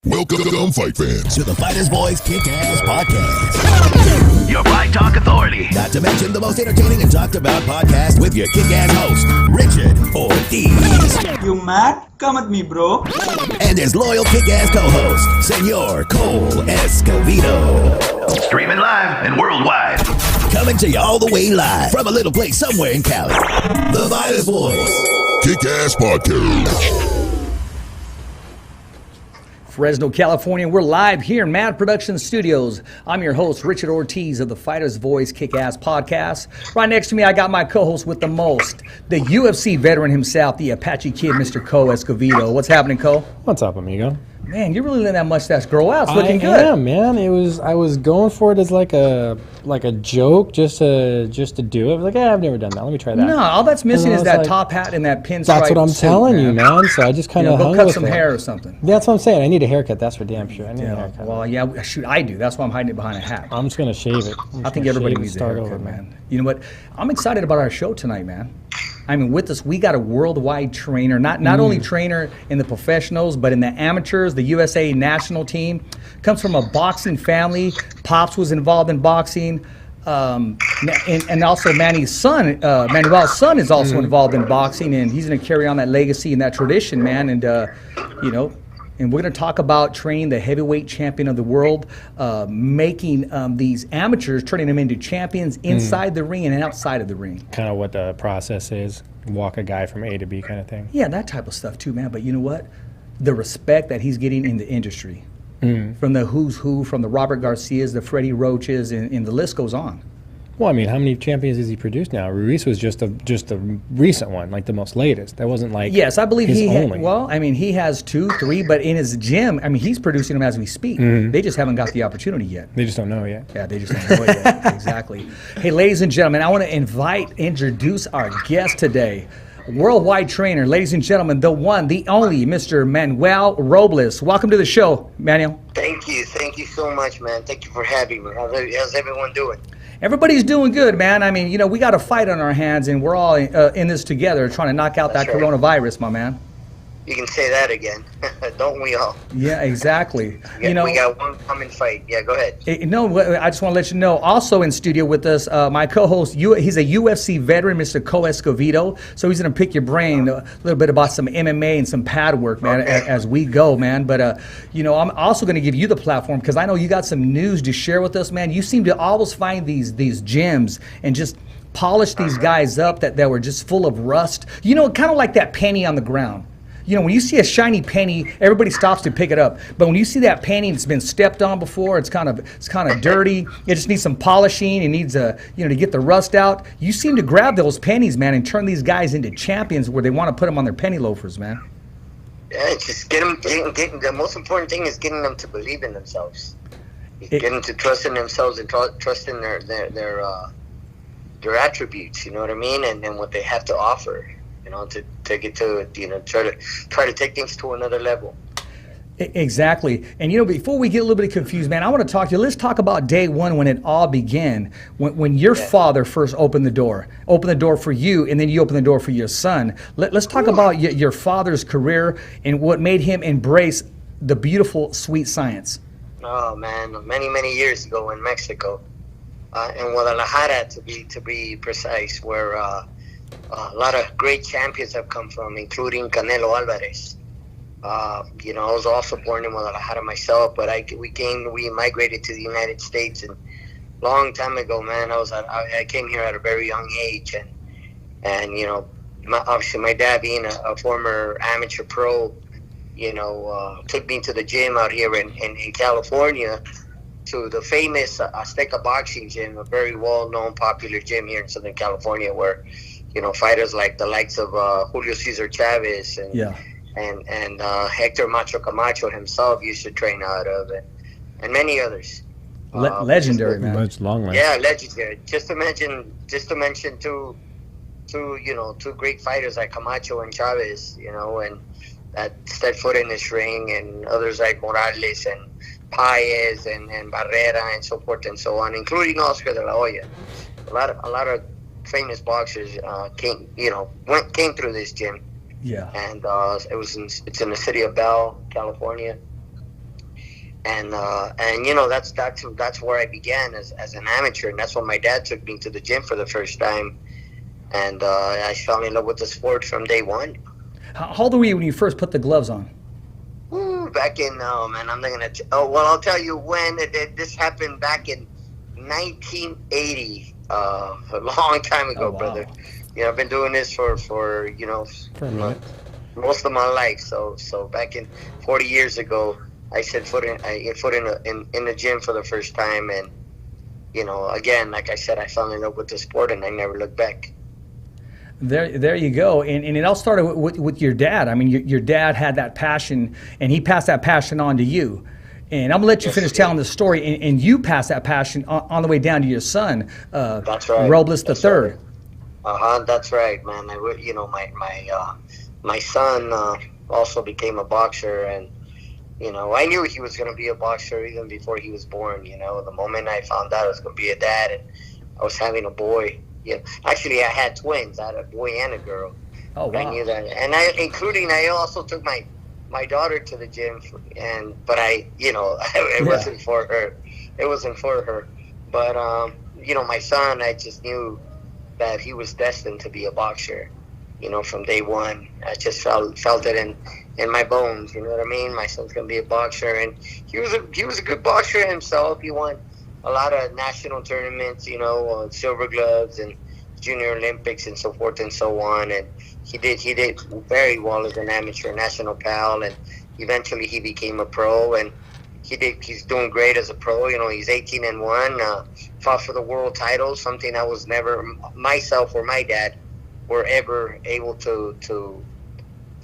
Welcome, fight fans, to the Fighters Boys Kick-Ass Podcast. Your Fight Talk Authority. Not to mention the most entertaining and talked about podcast with your kick-ass host, Richard Ortiz. You mad? Come at me, bro. And his loyal kick-ass co-host, Senor Cole Escovedo. Streaming live and worldwide. Coming to you all the way live from a little place somewhere in Cali. The Fighters Boys Kick-Ass Podcast. Fresno, California. We're live here in Mad Production Studios. I'm your host, Richard Ortiz of the Fighter's Voice Kick-Ass Podcast. Right next to me, I got my co-host with the most, the UFC veteran himself, the Apache Kid, Mr. Cole Escovedo. What's happening, Cole? What's up, amigo? Man, you're really letting that mustache grow out. It's looking good. Yeah, man. I was going for it as like a joke, just to do it. Like, I've never done that. Let me try that. No, all that's missing is that like, top hat and that pinstripe. That's what I'm suit, telling you, man. man. So I just kind of go hung cut with some it. hair or something. That's what I'm saying. I need a haircut. That's for damn sure. I need a haircut. Well, yeah, shoot, I do. That's why I'm hiding it behind a hat. I'm just gonna shave it. I think everybody needs a haircut, man. You know what? I'm excited about our show tonight, man. I mean, with us, we got a worldwide trainer, not only trainer in the professionals, but in the amateurs, the USA national team. Comes from a boxing family. Pops was involved in boxing. And also Manuel's son is also involved in boxing, and he's going to carry on that legacy and that tradition, man. And, and we're going to talk about training the heavyweight champion of the world, making these amateurs, turning them into champions inside the ring and outside of the ring. Kind of what the process is. Walk a guy from A to B kind of thing. Yeah, that type of stuff too, man. But you know what? The respect that he's getting in the industry, from the who's who, from the Robert Garcias, the Freddie Roaches, and the list goes on. Well, I mean, how many champions has he produced now? Ruiz was just a recent one, like the most latest. That wasn't like yes, I believe his he. only. Well, I mean, he has 2, 3, but in his gym, I mean, he's producing them as we speak. They just haven't got the opportunity yet. They just don't know yet. Yeah, they just don't know it yet. Exactly. Hey, ladies and gentlemen, I want to introduce our guest today. Worldwide trainer, ladies and gentlemen, the one, the only, Mr. Manuel Robles. Welcome to the show, Manuel. Thank you so much, man. Thank you for having me. How's everyone doing? Everybody's doing good, man. I mean, we got a fight on our hands, and we're all in this together trying to knock out that coronavirus, my man. You can say that again. Don't we all? Yeah, exactly. We got one common fight. Yeah, go ahead. I just want to let you know, also in studio with us, my co-host, he's a UFC veteran, Mr. Cole Escovedo. So he's going to pick your brain a little bit about some MMA and some pad work, man, as we go, man. But, I'm also going to give you the platform because I know you got some news to share with us, man. You seem to always find these gems and just polish these guys up that were just full of rust. Kind of like that penny on the ground. When you see a shiny penny, everybody stops to pick it up. But when you see that penny that's been stepped on before, it's kind of dirty. It just needs some polishing. It needs to get the rust out. You seem to grab those pennies, man, and turn these guys into champions where they want to put them on their penny loafers, man. Yeah, just getting the most important thing is getting them to believe in themselves. Getting them to trust in themselves and trust in their attributes. You know what I mean, and what they have to offer. To take it to, try to take things to another level. Exactly. And, before we get a little bit confused, man, I want to talk to you. Let's talk about day one when it all began, when your father first opened the door for you, and then you opened the door for your son. Let's talk about your father's career and what made him embrace the beautiful, sweet science. Oh, man, many years ago in Mexico, in Guadalajara, to be precise, where a lot of great champions have come from, including Canelo Alvarez. I was also born in Guadalajara myself, but we migrated to the United States, and long time ago, man. I came here at a very young age, and obviously my dad being a former amateur pro, took me to the gym out here in California, to the famous Azteca Boxing Gym, a very well-known, popular gym here in Southern California, where fighters like the likes of Julio Cesar Chavez and Hector Macho Camacho himself used to train out of, and many others. Legendary, man. It's long list. Yeah, legendary. Just to mention two great fighters like Camacho and Chavez, and that stepped foot in this ring, and others like Morales and Paez and Barrera and so forth and so on, including Oscar de la Hoya. A lot of famous boxers came through this gym. Yeah. And it's in the city of Bell, California. And you know, that's where I began as an amateur, and that's when my dad took me to the gym for the first time, and I fell in love with the sport from day one. How old were you when you first put the gloves on? Ooh, back in man, I'm not gonna. I'll tell you when this happened. Back in 1980, a long time ago, brother. You know, I've been doing this for you know, For a minute. most of my life. So back in 40 years ago, I set foot in the gym for the first time, and you know, again, like I said, I fell in love with the sport, and I never looked back. There you go. And it all started with your dad. I mean, your dad had that passion, and he passed that passion on to you. And I'm gonna let you finish telling the story, and you passed that passion on the way down to your son, That's right. Robles the third. That's right, man. You know, my son also became a boxer, and you know, I knew he was going to be a boxer even before he was born. You know, the moment I found out I was going to be a dad, and I was having a boy. Yeah, actually, I had twins. I had a boy and a girl. Oh wow! I knew that, and I also took my daughter to the gym, but you know, it wasn't for her. It wasn't for her. But you know, my son, I just knew that he was destined to be a boxer. You know, from day one, I just felt it in my bones. You know what I mean? My son's gonna be a boxer, and he was a good boxer himself. He won a lot of national tournaments, you know, silver gloves and junior Olympics and so forth and so on. And he did very well as an amateur national pal, and eventually he became a pro, and he's doing great as a pro. You know, he's 18-1, fought for the world title, something I was never myself or my dad were ever able to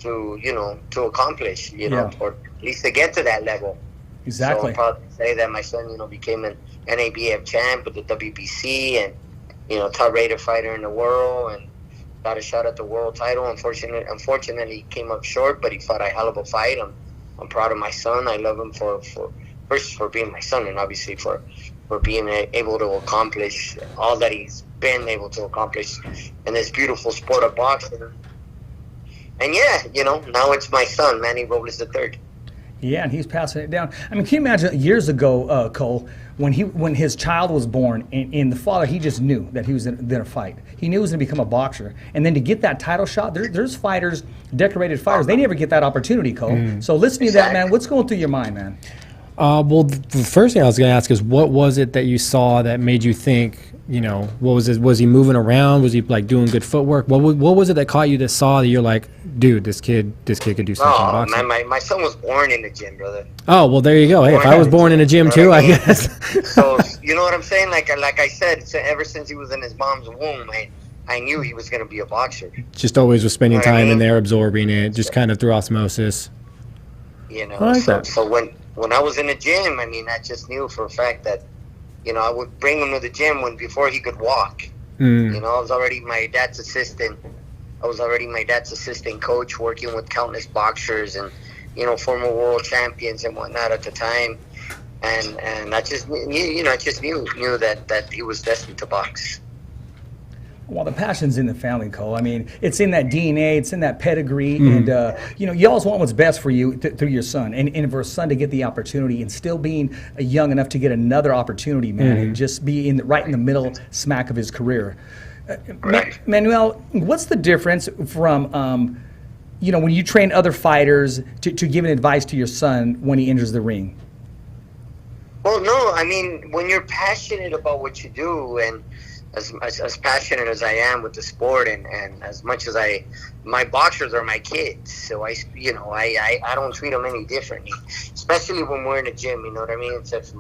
you know, to accomplish, you know, or at least to get to that level. Exactly. So I'm proud to say that my son, you know, became an NABF champ with the WBC, and you know, top rated fighter in the world, and got a shot at the world title. Unfortunately, he came up short, but he fought a hell of a fight. I'm proud of my son. I love him for first for being my son, and obviously for being able to accomplish all that he's been able to accomplish in this beautiful sport of boxing. And yeah, you know, now it's my son, Manny Robles the third. Yeah, and he's passing it down. I mean, can you imagine years ago, Cole, when his child was born, and the father, he just knew that he was going to fight. He knew he was going to become a boxer. And then to get that title shot, there's fighters, decorated fighters, they never get that opportunity, Cole. So listening to that, man, what's going through your mind, man? Well, the first thing I was going to ask is, what was it that you saw that made you think, you know, what was it? Was he moving around? Was he like doing good footwork? What was it that caught you that saw that you're like, dude, this kid could do something in boxing? Man, my son was born in the gym, brother. Oh, well, there you go. Hey, if I was born in a gym too, I guess. So, you know what I'm saying? Like I said, ever since he was in his mom's womb, I knew he was going to be a boxer. Just always was spending time in there, absorbing it, just Yeah. kind of through osmosis. You know, I like that. So when I was in the gym, I mean, I just knew for a fact that, you know, I would bring him to the gym before he could walk. You know, I was already my dad's assistant coach, working with countless boxers and, you know, former world champions and whatnot at the time. And I just knew, knew that he was destined to box. Well, the passion's in the family, Cole. I mean, it's in that DNA, it's in that pedigree, and you know, you always want what's best for you through your son, and for a son to get the opportunity, and still being young enough to get another opportunity, man, and just be right in the middle smack of his career. Right. Manuel, what's the difference from, you know, when you train other fighters to giving advice to your son when he enters the ring? Well, no, I mean, when you're passionate about what you do, and as passionate as I am with the sport, and as much as my boxers are my kids, so I don't treat them any differently, especially when we're in the gym, you know what I mean? Except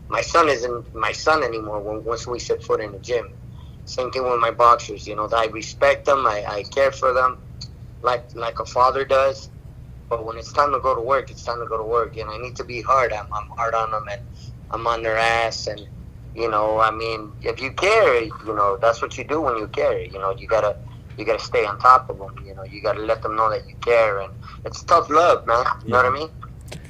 my son isn't my son anymore once we set foot in the gym. Same thing with my boxers, you know, I respect them, I care for them like a father does, but when it's time to go to work, it's time to go to work, and I need to be hard. I'm hard on them, and I'm on their ass, and you know, I mean, if you care, you know, that's what you do when you care. You know, you gotta stay on top of them. You know, you gotta let them know that you care, and it's tough love, man. You know what I mean?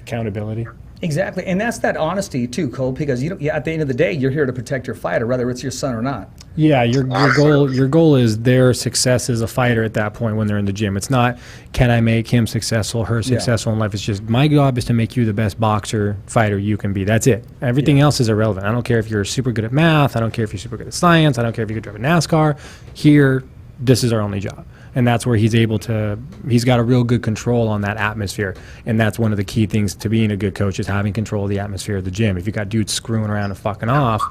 Accountability. Exactly, and that's that honesty too, Cole. Because at the end of the day, you're here to protect your fighter, whether it's your son or not. Yeah, your goal is their success as a fighter at that point when they're in the gym. It's not, can I make him successful, her successful in life. It's just, my job is to make you the best boxer, fighter you can be. That's it. Everything else is irrelevant. I don't care if you're super good at math. I don't care if you're super good at science. I don't care if you could drive a NASCAR. Here, this is our only job. And that's where he's got a real good control on that atmosphere. And that's one of the key things to being a good coach, is having control of the atmosphere of the gym. If you got dudes screwing around and fucking off,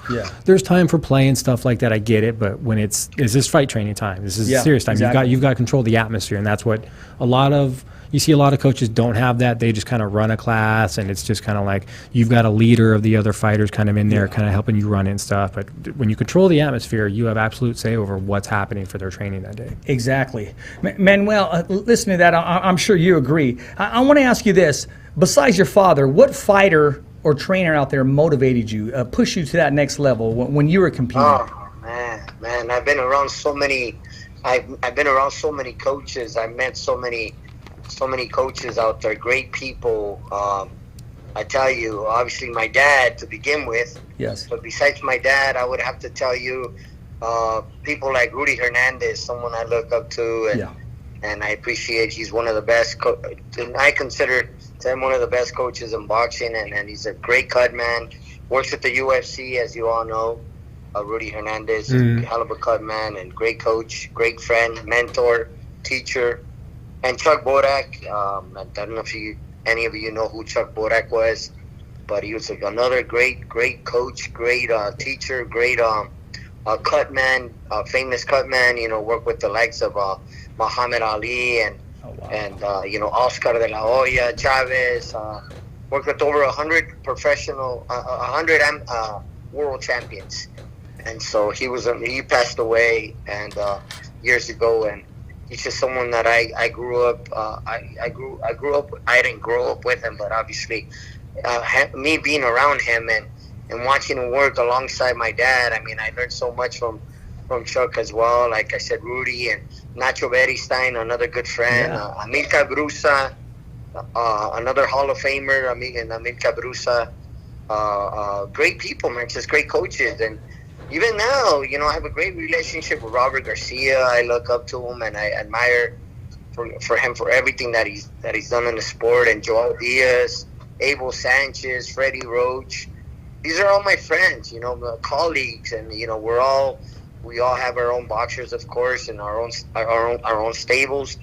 there's time for play and stuff like that. I get it. But when is this fight training time? This is serious time. Exactly. You've got control of the atmosphere. And that's what you see a lot of coaches don't have that. They just kind of run a class, and it's just kind of like you've got a leader of the other fighters kind of in there, kind of helping you run it and stuff. But when you control the atmosphere, you have absolute say over what's happening for their training that day. Exactly. Manuel, listen to that. I'm sure you agree. I want to ask you this. Besides your father, what fighter or trainer out there motivated you, pushed you to that next level when you were competing? Oh, man, I've been around so many. I've been around so many coaches. I've met so many coaches out there, great people. I tell you, obviously my dad to begin with. Yes. But besides my dad, I would have to tell you people like Rudy Hernandez, someone I look up to, and I appreciate. He's one of the best. I consider him one of the best coaches in boxing, and he's a great cut man. Works at the UFC, as you all know. Rudy Hernandez, hell of a cut man and great coach, great friend, mentor, teacher. And Chuck Borak, I don't know if any of you know who Chuck Borak was, but he was another great coach, great teacher, great cut man, famous cut man. Worked with the likes of Muhammad Ali and Oscar de la Hoya, Chavez. Worked with over 100 professional, 100 world champions. And so he passed away years ago, and he's just someone that I grew up. I grew up. I didn't grow up with him, but obviously, me being around him and watching him work alongside my dad. I mean, I learned so much from Chuck as well. Like I said, Rudy and Nacho Beristain, another good friend. Amilcar Brusa, another Hall of Famer. Amilcar Brusa, great people, man. Just great coaches. And even now, I have a great relationship with Robert Garcia. I look up to him, and I admire for him for everything that he's done in the sport. And Joel Diaz, Abel Sanchez, Freddie Roach. These are all my friends, colleagues, and we all have our own boxers, of course, and our own stables.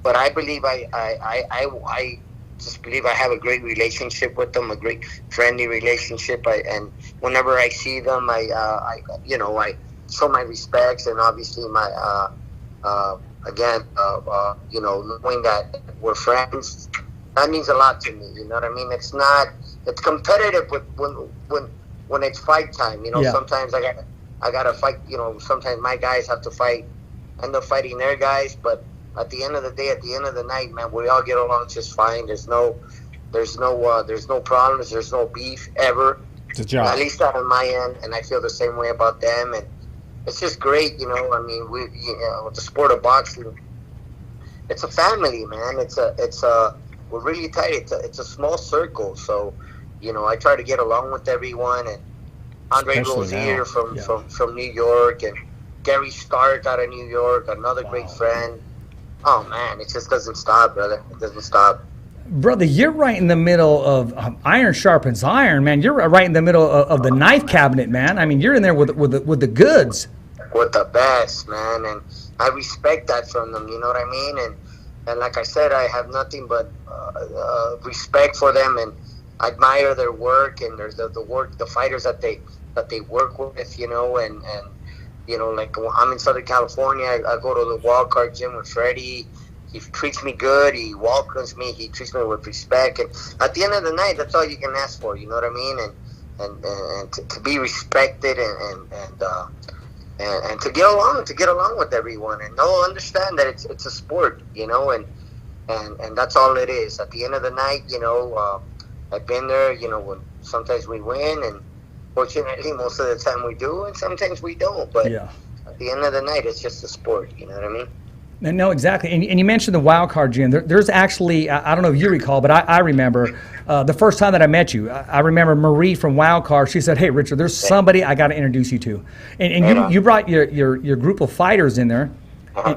But I believe I just believe I have a great relationship with them, a great friendly relationship. And whenever I see them, I show my respects, and obviously my knowing that we're friends, that means a lot to me. You know what I mean? It's competitive when it's fight time. Sometimes I gotta fight. Sometimes my guys have to fight, end up fighting their guys, but at the end of the day, at the end of the night, man, we all get along just fine. There's no problems. There's no beef ever. It's a job. At least not on my end, and I feel the same way about them. And it's just great, I mean, with the sport of boxing, it's a family, man. We're really tight. It's a small circle, so I try to get along with everyone. And Andre Rozier from New York, and Gary Stark out of New York, another great friend. Oh, man, it just doesn't stop, brother. It doesn't stop. Brother, you're right in the middle of iron sharpens iron, man. You're right in the middle of the knife cabinet, man. I mean, you're in there with the goods. With the best, man. And I respect that from them, you know what I mean? And like I said, I have nothing but respect for them, and I admire their work and the fighters that they work with, and like I'm in Southern California, I go to the Wild Card Gym with Freddie. He treats me good. He welcomes me. He treats me with respect. And at the end of the night, that's all you can ask for. You know what I mean? And to be respected and to get along with everyone, and understand that it's a sport, and that's all it is. At the end of the night, I've been there. When sometimes we win, and fortunately, most of the time we do, and sometimes we don't. But at the end of the night, it's just a sport. You know what I mean? No, exactly. And you mentioned the wild card gym. There's actually, I don't know if you recall, but I remember the first time that I met you. I remember Marie from Wild Card. She said, "Hey, Richard, there's somebody I got to introduce you to." And you brought your group of fighters in there,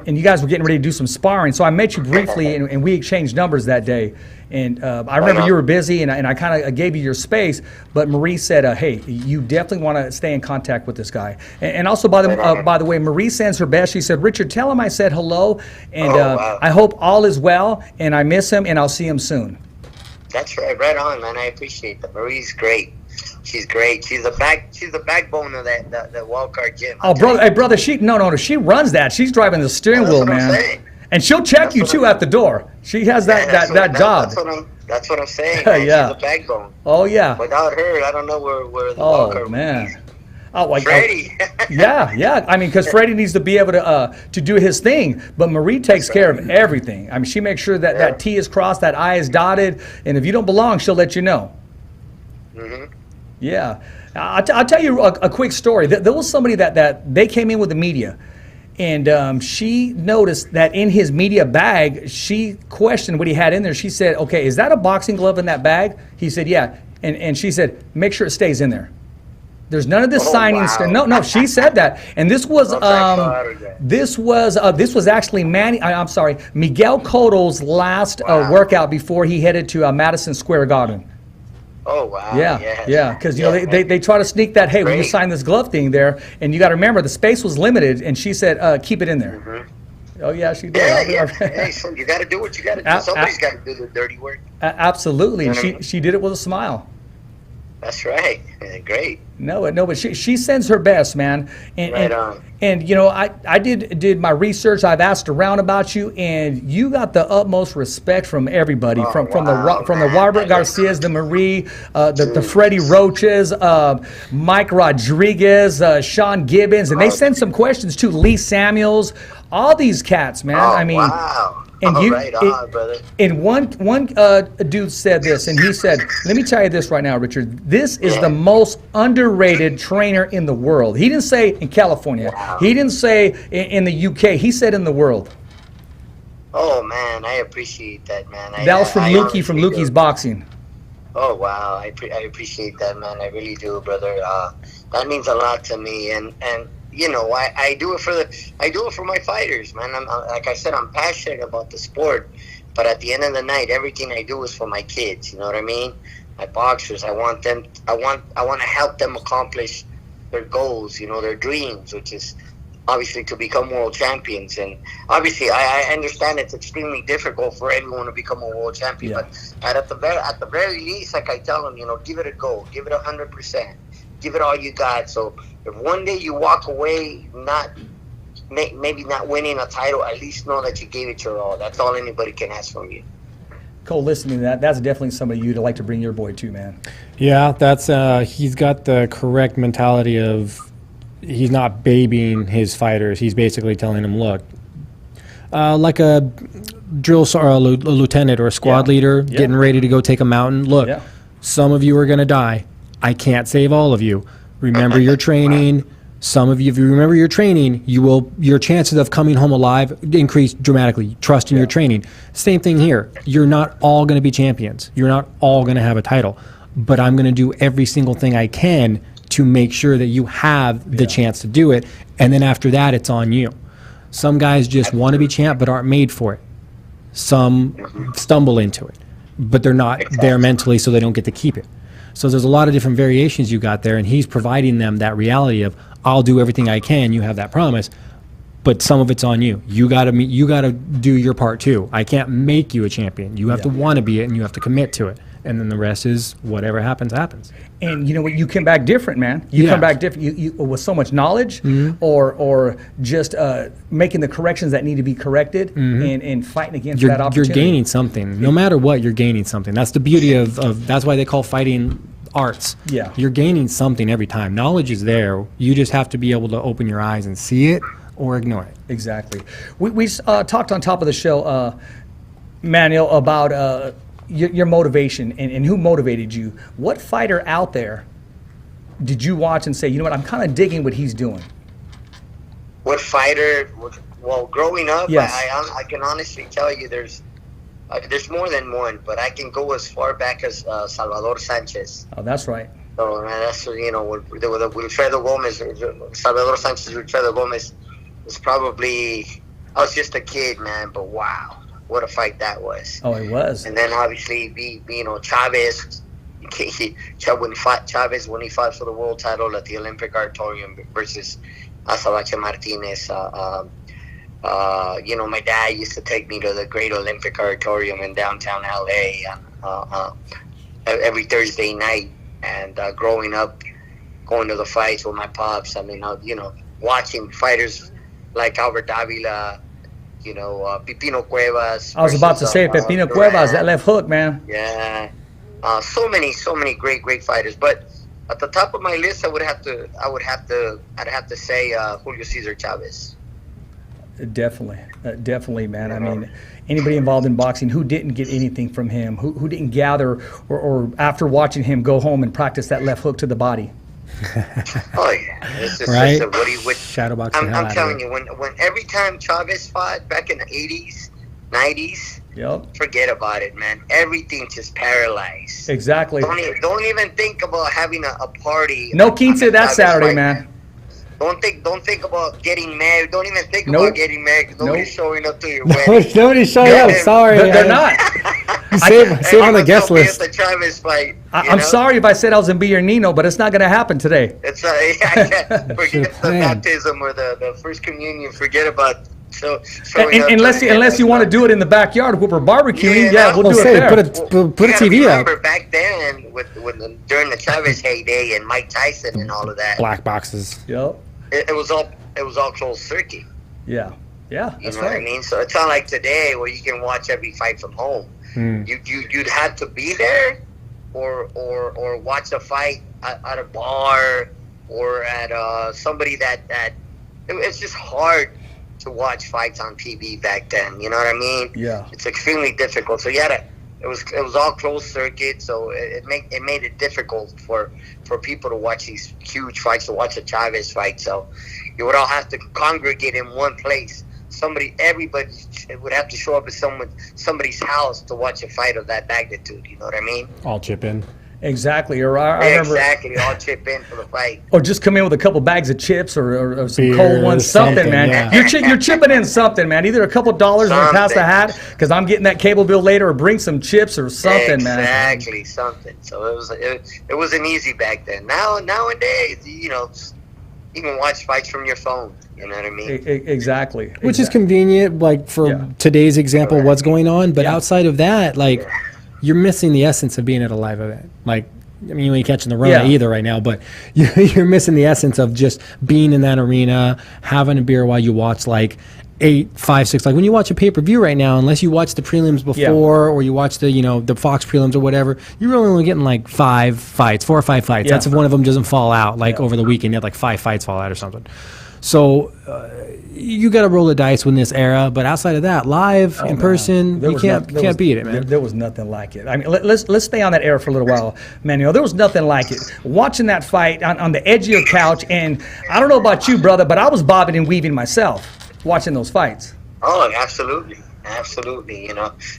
and you guys were getting ready to do some sparring. So I met you briefly, and we exchanged numbers that day. And I remember you were busy, and I kind of gave you your space. But Marie said, "Hey, you definitely want to stay in contact with this guy." And also, by the way, Marie sends her best. She said, "Richard, tell him I said hello, and I hope all is well. And I miss him, and I'll see him soon." That's right on, man. I appreciate that. Marie's great. She's great. She's the backbone of that wild card gym. Oh, brother, she runs that. She's driving the steering wheel, man. And she'll check you too at the door. She has that job. That's what I'm saying. Man. Yeah. She's the backbone. Oh yeah. Without her, I don't know where the wild card man. would be. Oh, like Freddie. yeah. I mean, because Freddie needs to be able to do his thing, but Marie takes care of everything. I mean, she makes sure that T is crossed, that I is dotted, and if you don't belong, she'll let you know. Mm-hmm. Yeah, I'll tell you a quick story. There was somebody that they came in with the media, and she noticed that in his media bag, she questioned what he had in there. She said, "Okay, is that a boxing glove in that bag?" He said, "Yeah," and she said, "Make sure it stays in there. There's none of this signing stuff." No, she said that, and this was actually Miguel Cotto's last workout before he headed to Madison Square Garden. Oh wow! Yeah, because they try to sneak that. Hey, when you sign this glove thing there, and you got to remember the space was limited, and she said, "Keep it in there." Mm-hmm. Oh yeah, she did. Yeah. Hey, so you got to do what you got to do. Somebody's got to do the dirty work. Absolutely, and she did it with a smile. That's right. Great. No, but she sends her best, man. And, right on. And I did my research. I've asked around about you, and you got the utmost respect from everybody, from the Robert Garcias, the Marie, the Freddie Roaches, Mike Rodriguez, Sean Gibbons, and they send some questions too. Lee Samuels, all these cats, man. I mean. Wow. And brother. And one dude said this, and he said, "Let me tell you this right now, Richard. This is the most underrated trainer in the world." He didn't say in California. Wow. He didn't say in the UK. He said in the world. Oh man, I appreciate that, man. That was from Lukey from Lukey's Boxing. Oh wow, I appreciate that, man. I really do, brother. That means a lot to me, and. I do it for my fighters, man. Like I said, I'm passionate about the sport, but at the end of the night, everything I do is for my kids. You know what I mean? My boxers. I want to help them accomplish their goals. Their dreams, which is obviously to become world champions. And obviously, I understand it's extremely difficult for anyone to become a world champion. Yeah. But at the very least, like I tell them, give it a go, give it 100%. Give it all you got. So if one day you walk away maybe not winning a title, at least know that you gave it your all. That's all anybody can ask from you. Cole, listening to that, that's definitely somebody you'd like to bring your boy to, man. Yeah, that's he's got the correct mentality of he's not babying his fighters. He's basically telling them, look, like a drill or a lieutenant or a squad leader getting ready to go take a mountain. Look, some of you are going to die. I can't save all of you. Remember your training. Some of you, if you remember your training, your chances of coming home alive increase dramatically. Trust in your training. Same thing here. You're not all going to be champions. You're not all going to have a title. But I'm going to do every single thing I can to make sure that you have the chance to do it. And then after that, it's on you. Some guys just want to be champ but aren't made for it. Some stumble into it, but they're not there mentally, so they don't get to keep it. So there's a lot of different variations you got there, and he's providing them that reality of, I'll do everything I can, you have that promise, but some of it's on you. You gotta do your part too. I can't make you a champion. You have to want to be it, and you have to commit to it. And then the rest is whatever happens, happens. And you know what? You come back different, man. You come back different. You with so much knowledge, or just making the corrections that need to be corrected, and fighting against that opportunity. You're gaining something. No matter what, you're gaining something. That's the beauty of that's why they call fighting arts. Yeah. You're gaining something every time. Knowledge is there. You just have to be able to open your eyes and see it or ignore it. Exactly. We talked on top of the show, Manuel, about your motivation and who motivated you. What fighter out there did you watch and say, you know what, I'm kind of digging what he's doing? What fighter? Well, growing up, Yes. I can honestly tell you there's more than one, but I can go as far back as Salvador Sanchez. Oh, that's right. So that's with Wilfredo Gomez, Salvador Sanchez, Wilfredo Gomez was probably. I was just a kid, man, but wow, what a fight that was! Oh, it was. And then obviously, Chavez. Chavez when he fought for the world title at the Olympic Auditorium versus Azabache Martinez. My dad used to take me to the Great Olympic Auditorium in downtown LA every Thursday night. And growing up, going to the fights with my pops, watching fighters like Albert Davila, Pipino Cuevas. I was about to say Pepino Cuevas, that left hook, man. Yeah. So many great fighters, but at the top of my list, I'd have to say Julio Cesar Chavez. Definitely, man. I mean, anybody involved in boxing who didn't get anything from him, who didn't gather or after watching him go home and practice that left hook to the body. Oh yeah, it's just right? Shadowboxing. I'm telling you, when every time Chavez fought back in the 80s, 90s. Yep. Forget about it, man. Everything's just paralyzed. Exactly. Don't even think about having a party. No quince that Saturday, man. Don't think about getting married. Don't even think about getting married. Nobody's showing up to your No, wedding. nobody's showing up. Sorry, They're not. Save on the guest list. The Chavez fight. I'm sorry if I said I was gonna be your Nino, but it's not gonna happen today. It's forget the baptism or the first communion. Forget about. Unless you want to do it in the backyard with we're barbecuing, we'll do it there. Put a TV up. Remember back then, during the Chavez heyday and Mike Tyson and all of that, black boxes. Yep. It was all closed circuit. Yeah. You That's know right. what I mean? So it's not like today where you can watch every fight from home. You'd have to be there, or watch a fight at a bar or at somebody that it's just hard to watch fights on TV back then. You know what I mean? Yeah. It's extremely difficult. So it was all closed circuit, so it made it difficult for people to watch these huge fights, to watch a Chavez fight. So you would all have to congregate in one place. Everybody would have to show up at somebody's house to watch a fight of that magnitude. You know what I mean? All chip in. Exactly. Or I remember, all chip in for the fight. or just come in with a couple bags of chips or some Beer, cold ones, something, man. yeah. You're chipping in something, man. Either a couple dollars or pass the hat because I'm getting that cable bill later, or bring some chips or something, man. Exactly, something. So it wasn't easy back then. Nowadays, you can watch fights from your phone. You know what I mean? Exactly. Which is convenient, like for today's example, what's going on. But outside of that, you're missing the essence of being at a live event. You ain't catching the Rona either right now, but you're missing the essence of just being in that arena, having a beer while you watch 8, 5, 6. Like when you watch a pay-per-view right now, unless you watch the prelims before or you watch the Fox prelims or whatever, you're really only getting 5 fights, 4 or 5 fights. Yeah. That's if one of them doesn't fall out. Over the weekend, you had 5 fights fall out or something. So you got to roll the dice in this era, but outside of that, live in person, you can't beat it, man. There was nothing like it. I mean, let's stay on that era for a little while, Manuel. There was nothing like it. Watching that fight on the edge of your couch, and I don't know about you, brother, but I was bobbing and weaving myself watching those fights. Oh, absolutely. I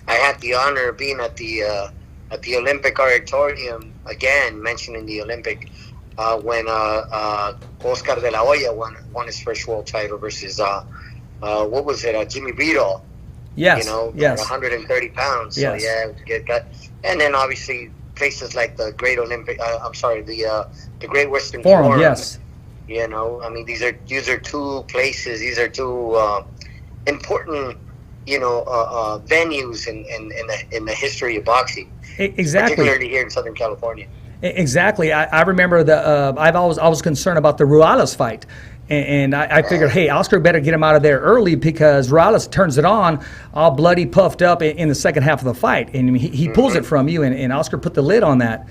had the honor of being at the Olympic Auditorium again, mentioning the Olympic. When Oscar de la Hoya won his first world title versus Jimmy Vito. Yes. At 130 pounds. Yes. So and then obviously places like the Great Olympic. The Great Western Forum. Yes. These are two places. These are two important venues in the history of boxing. Exactly. Particularly here in Southern California. Exactly. I remember I was concerned about the Ruales fight, and I figured, hey, Oscar better get him out of there early because Ruales turns it on all bloody, puffed up in the second half of the fight, and he pulls it from you, and Oscar put the lid on that.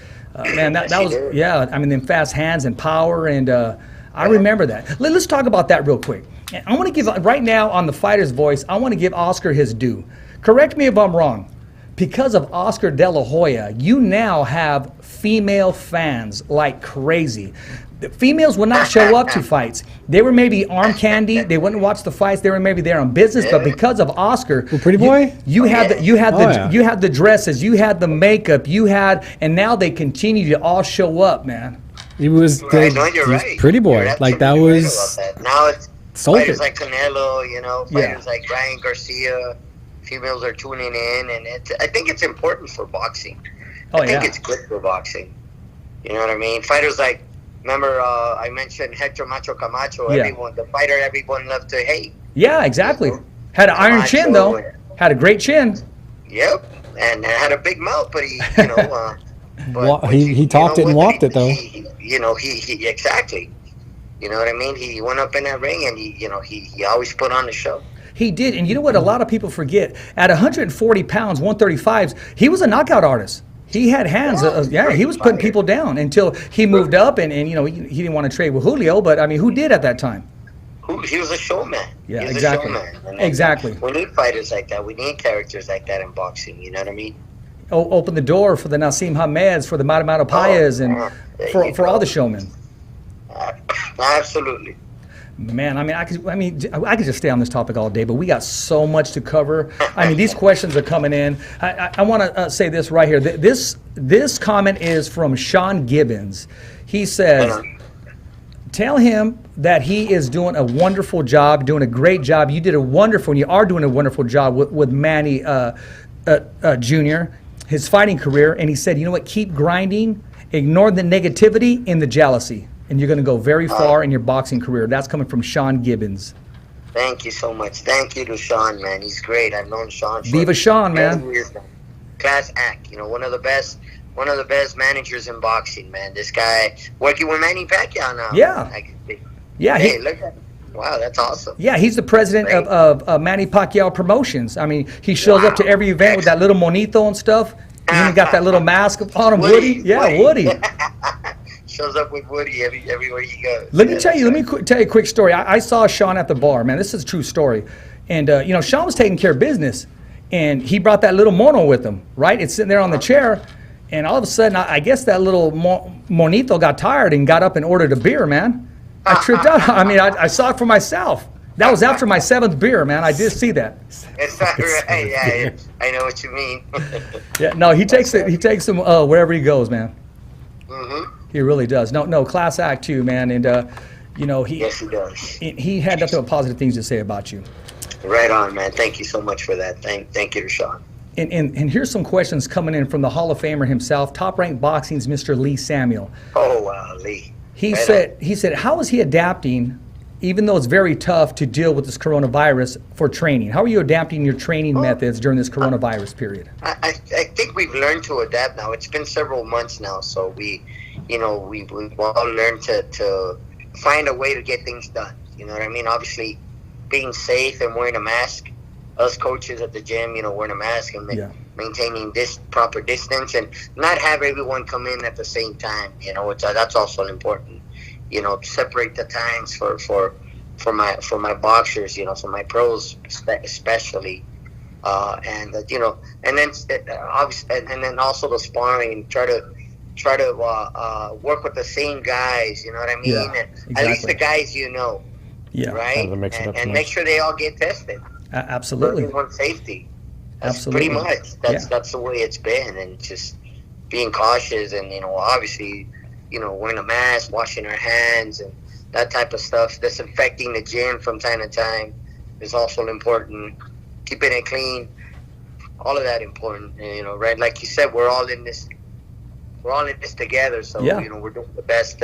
Man, that was them fast hands and power, and I remember that. Let's talk about that real quick. I want to give right now on the Fighter's Voice. I want to give Oscar his due. Correct me if I'm wrong. Because of Oscar De La Hoya, you now have female fans like crazy. The females would not show up to fights. They were maybe arm candy. They wouldn't watch the fights. They were maybe there on business. But because of Oscar, Pretty Boy, you had the dresses, you had the makeup, and now they continue to all show up, man. He was Right, no, you're right. Pretty Boy. You're Like that absolutely was. right about that. Now it's Sold fighters it. like Canelo, fighters like Ryan Garcia. Females are tuning in, and I think it's important for boxing. I think it's good for boxing. You know what I mean? Fighters like, remember I mentioned Hector Macho Camacho. The fighter everyone loved to hate. Yeah, exactly. Had an iron chin though. Had a great chin. Yep, and had a big mouth, but he, He talked it and walked it though. He exactly. You know what I mean? He went up in that ring, and he always put on the show. He did, and you know what? A lot of people forget. At 140 pounds, 135s, he was a knockout artist. He had hands. He was putting people down until he moved up, and he didn't want to trade with Julio. But I mean, who did at that time? He was a showman. Yeah, he was exactly. A showman. Exactly. We need fighters like that. We need characters like that in boxing. You know what I mean? Open the door for the Naseem Hameds, for the Matamata Payas, and for all the showmen. Absolutely. Man, I could just stay on this topic all day, but we got so much to cover. I mean, these questions are coming in. I want to say this right here. This comment is from Sean Gibbons. He says, tell him that he is doing a wonderful job, doing a great job. You did a wonderful, and you are doing a wonderful job with Manny Jr., his fighting career. And he said, you know what, keep grinding, ignore the negativity and the jealousy, and you're going to go very far in your boxing career. That's coming from Sean Gibbons. Thank you so much. Thank you to Sean, man. He's great. I've known Sean for Viva Sean, man. years now. Class act. One of the best managers in boxing, man. This guy working with Manny Pacquiao now. Yeah. Yeah. Hey, look at him. Wow, that's awesome. Yeah, he's the president of Manny Pacquiao Promotions. I mean, he shows up to every event with that little monito and stuff. He even got that little mask on him, Woody. Yeah, Woody. Shows up with Woody everywhere he goes. Let me tell you a quick story. I saw Sean at the bar, man. This is a true story. And, Sean was taking care of business, and he brought that little mono with him, right? It's sitting there on the chair, and all of a sudden, I guess that little monito got tired and got up and ordered a beer, man. I tripped out. I memean, I saw it for myself. That was after my 7th beer, man. I did see that. It's not right. Yeah, I know what you mean. Yeah, no, he takes them wherever he goes, man. Mm-hmm. He really does. No, class act too, man. And yes, he does. He had nothing but positive things to say about you. Right on, man. Thank you so much for that. Thank you to Sean. And here's some questions coming in from the Hall of Famer himself, Top Rank Boxing's Mr. Lee Samuel. Oh wow, Lee. He said, how is he adapting, even though it's very tough to deal with this coronavirus, for training? How are you adapting your training methods during this coronavirus period? I think we've learned to adapt now. It's been several months now, so we've all learned to find a way to get things done. You know what I mean? Obviously, being safe and wearing a mask. Us coaches at the gym, wearing a mask and maintaining this proper distance, and not have everyone come in at the same time. That's also important. Separate the times for my boxers. For my pros especially, and then also the sparring, and try to work with the same guys. You know what I mean? Yeah, and exactly. At least the guys Yeah, right? And make sure they all get tested. Absolutely. For everyone's safety. That's Absolutely. pretty much. That's the way it's been, and just being cautious, and obviously, wearing a mask, washing our hands, and that type of stuff. Disinfecting the gym from time to time is also important. Keeping it clean, all of that important. And, right? Like you said, we're all in this together. So we're doing the best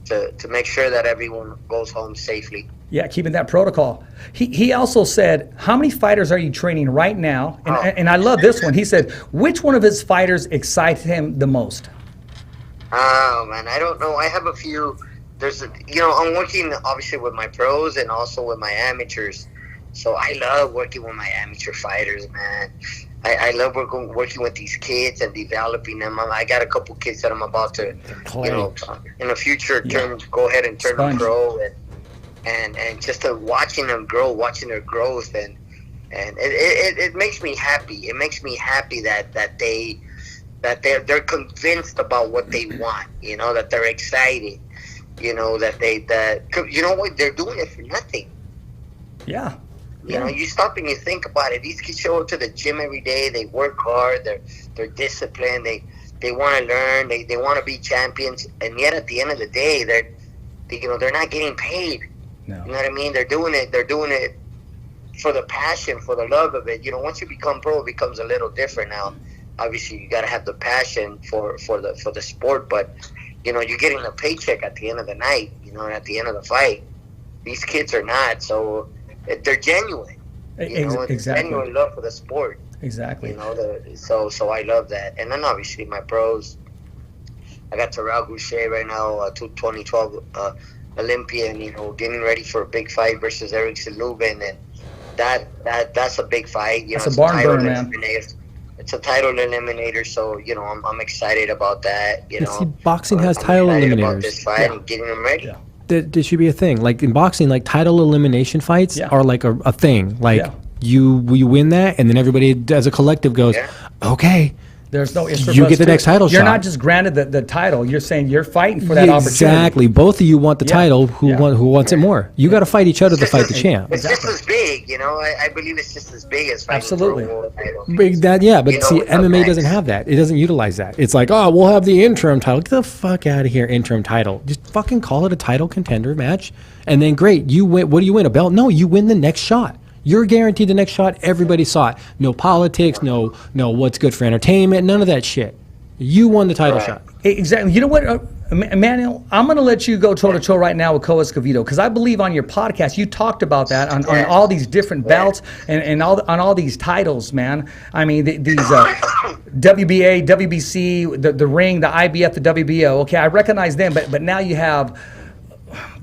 to make sure that everyone goes home safely. Yeah, keeping that protocol. He also said, how many fighters are you training right now? And I love this one. He said, which one of his fighters excites him the most? Oh, man, I don't know. I have a few. I'm working obviously with my pros and also with my amateurs. So I love working with my amateur fighters, man. I love working with these kids and developing them. I got a couple kids that I'm about to, in the future, go ahead and turn them pro, and just watching them grow, watching their growth, and it makes me happy. It makes me happy that they're convinced about what they want. That they're excited, you know, you know what, they're doing it for nothing. Yeah. You know, you stop and you think about it. These kids show up to the gym every day. They work hard. They're disciplined. They want to learn. They want to be champions. And yet, at the end of the day, they're not getting paid. No. You know what I mean? They're doing it for the passion, for the love of it. You know, once you become pro, it becomes a little different now. Obviously, you got to have the passion for the sport, but you know, you're getting a paycheck at the end of the night. You know, at the end of the fight, these kids are not. So they're genuine. You know, exactly. Genuine love for the sport. Exactly. You know, so I love that. And then obviously my pros, I got Terrell Boucher right now, 2012 Olympian. You know, getting ready for a big fight versus Erickson Lubin, and that's a big fight. You know, it's a barn burner, man. It's a title eliminator, so you know I'm excited about that. You know, see, boxing has title eliminators. About this fight and getting them ready. Yeah. There should be a thing like in boxing, like title elimination fights are like a thing. Like you win that, and then everybody as a collective goes, okay. There's no you get the next title shot. You're not just granted the title. You're saying you're fighting for that opportunity. Exactly. Both of you want the title. Who wants it more? You got to fight each other to fight the champ. It's just as big, you know. I believe it's just as big as fighting absolutely. for a world title. But you know, see, MMA doesn't have that. It doesn't utilize that. It's like, oh, we'll have the interim title. Get the fuck out of here, interim title. Just fucking call it a title contender match, and then great, you win. What do you win? A belt? No, you win the next shot. You're guaranteed the next shot. Everybody saw it. No politics. No what's good for entertainment. None of that shit. You won the title shot. Exactly. You know what, Manuel? I'm going to let you go toe-to-toe right now with Escovedo, because I believe on your podcast you talked about that on all these different belts and on all these titles, man. I mean, these WBA, WBC, the ring, the IBF, the WBO. Okay, I recognize them, but now you have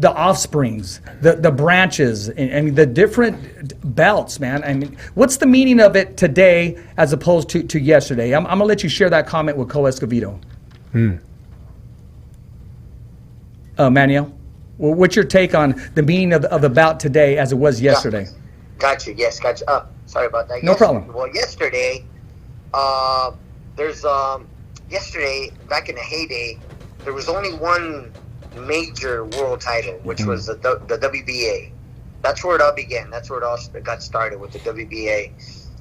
the offsprings, the branches, and the different belts, man. I mean, what's the meaning of it today as opposed to yesterday? I'm gonna let you share that comment with Escovedo. Manuel, what's your take on the meaning of the bout today as it was yesterday? Gotcha. Yes, gotcha. Sorry about that. No problem. Well, yesterday, yesterday back in the heyday, there was only one major world title, which was the WBA. That's where it all began. That's where it all got started, with the WBA.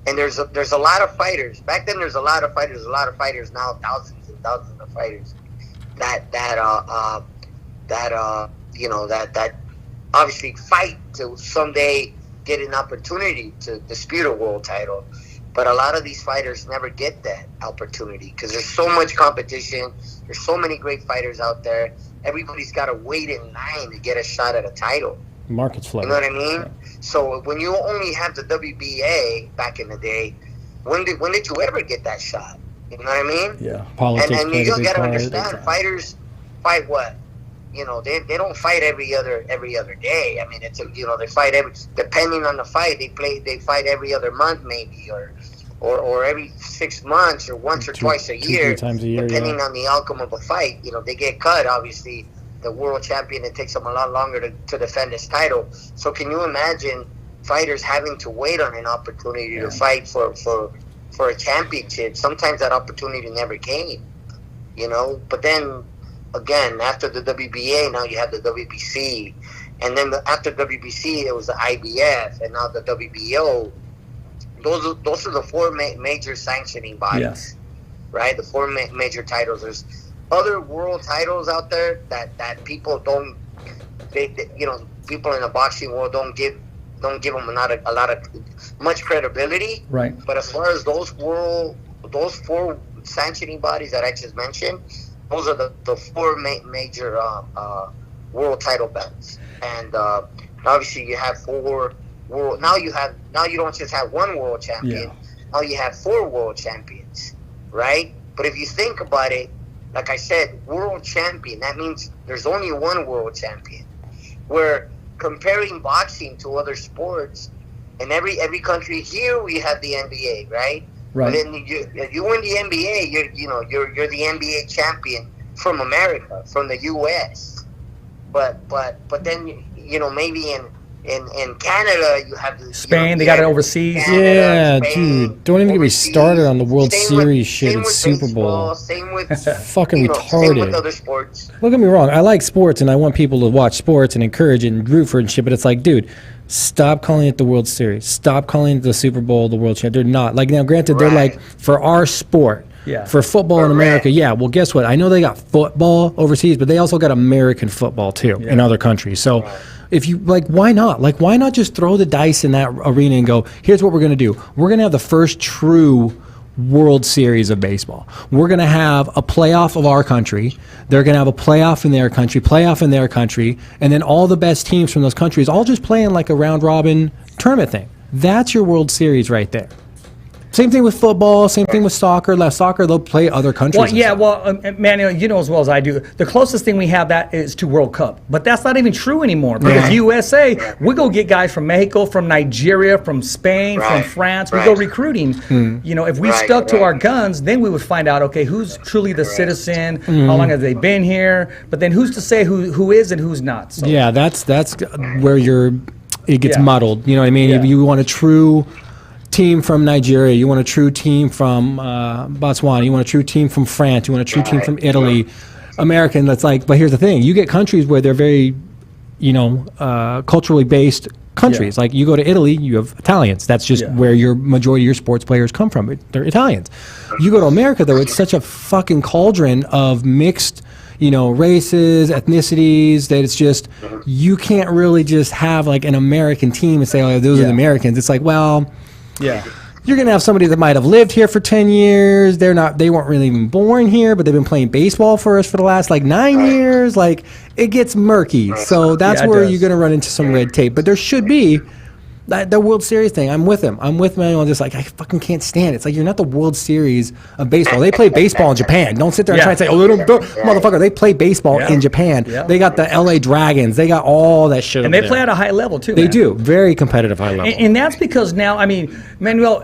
And there's a lot of fighters. Back then, there's a lot of fighters. A lot of fighters now, thousands and thousands of fighters that obviously fight to someday get an opportunity to dispute a world title. But a lot of these fighters never get that opportunity because there's so much competition. There's so many great fighters out there. Everybody's got to wait in line to get a shot at a title. Market's flooded. You know what I mean? Yeah. So when you only have the WBA back in the day, when did you ever get that shot? You know what I mean? Yeah. Politics. And you got to understand, fighters fight what? You know, they don't fight every other day. I mean, they fight depending on the fight. They fight every other month maybe, or every 6 months, or once or twice a year, 2-3 times a year, depending on the outcome of a fight. You know, they get cut. Obviously, the world champion, it takes them a lot longer to defend his title. So can you imagine fighters having to wait on an opportunity to fight for a championship? Sometimes that opportunity never came, you know. But then again, after the WBA, now you have the WBC, and then after WBC, it was the IBF, and now the WBO. Those are the four major sanctioning bodies, right? The four major titles. There's other world titles out there that people don't, people in the boxing world don't give them a lot of much credibility. Right. But as far as those four sanctioning bodies that I just mentioned, those are the four major world title belts. And obviously you have four world. Now you don't just have one world champion. Yeah. Now you have four world champions, right? But if you think about it, like I said, world champion, that means there's only one world champion. We're comparing boxing to other sports. In every country, here we have the NBA, right? Right. But then you win the NBA, you're the NBA champion from America, from the U.S. But then maybe in Canada, you have the Spain, they got it overseas. Yeah, Spain, dude. Don't even get me overseas. started on the World Same Series with- shit same and with Super baseball, Bowl. Same with Fucking Same with retarded. other sports. Don't get me wrong. I like sports and I want people to watch sports and encourage and root for it and shit. But it's like, dude, stop calling it the World Series. Stop calling it the Super Bowl, the World Championship. They're not. Like, now, granted, they're Right. like, for our sport. Yeah. For football in Correct. America, yeah. Well, guess what? I know they got football overseas, but they also got American football too in other countries. So, if you like, why not? Like, why not just throw the dice in that arena and go, here's what we're going to do. We're going to have the first true World Series of baseball. We're going to have a playoff of our country. They're going to have a playoff in their country, playoff in their country, and then all the best teams from those countries all just playing like a round robin tournament thing. That's your World Series right there. Same thing with football. Same thing with soccer. Soccer, they'll play other countries. Well, and yeah, stuff. well, Manuel, you know as well as I do, the closest thing we have that is to World Cup. But that's not even true anymore because USA, we go get guys from Mexico, from Nigeria, from Spain, Right, from France. We right. go recruiting. You know, if we Right, stuck to right. our guns, then we would find out, okay, who's truly the citizen, how long have they been here, but then who's to say who is and who's not. So, Yeah, that's where it gets Yeah. muddled. You know what I mean? Yeah. You want a true team from Nigeria. You want a true team from Botswana. You want a true team from France. You want a true team from Italy. American. That's like. But here's the thing: you get countries where they're very, culturally based countries. Yeah. Like you go to Italy, you have Italians. That's just Yeah. where your majority of your sports players come from. They're Italians. You go to America though, it's such a fucking cauldron of mixed, races, ethnicities, that it's just, you can't really just have like an American team and say, oh, those are the Yeah. Americans. It's like, well, Yeah. you're going to have somebody that might have lived here for 10 years. They weren't really even born here, but they've been playing baseball for us for the last 9 years. Like, it gets murky. So that's Yeah, it where does. you're going to run into some red tape. But there should be the World Series thing. I'm with him. I'm with Manuel. Just like, I fucking can't stand it. It's like, you're not the World Series of baseball. They play baseball in Japan. Don't sit there and Yeah. try and say, oh, motherfucker, they play baseball Yeah. in Japan. Yeah. They got the LA Dragons. They got all that shit. And over they play there. at a high level, too. They man. do. Very competitive high level. And that's because now, Manuel,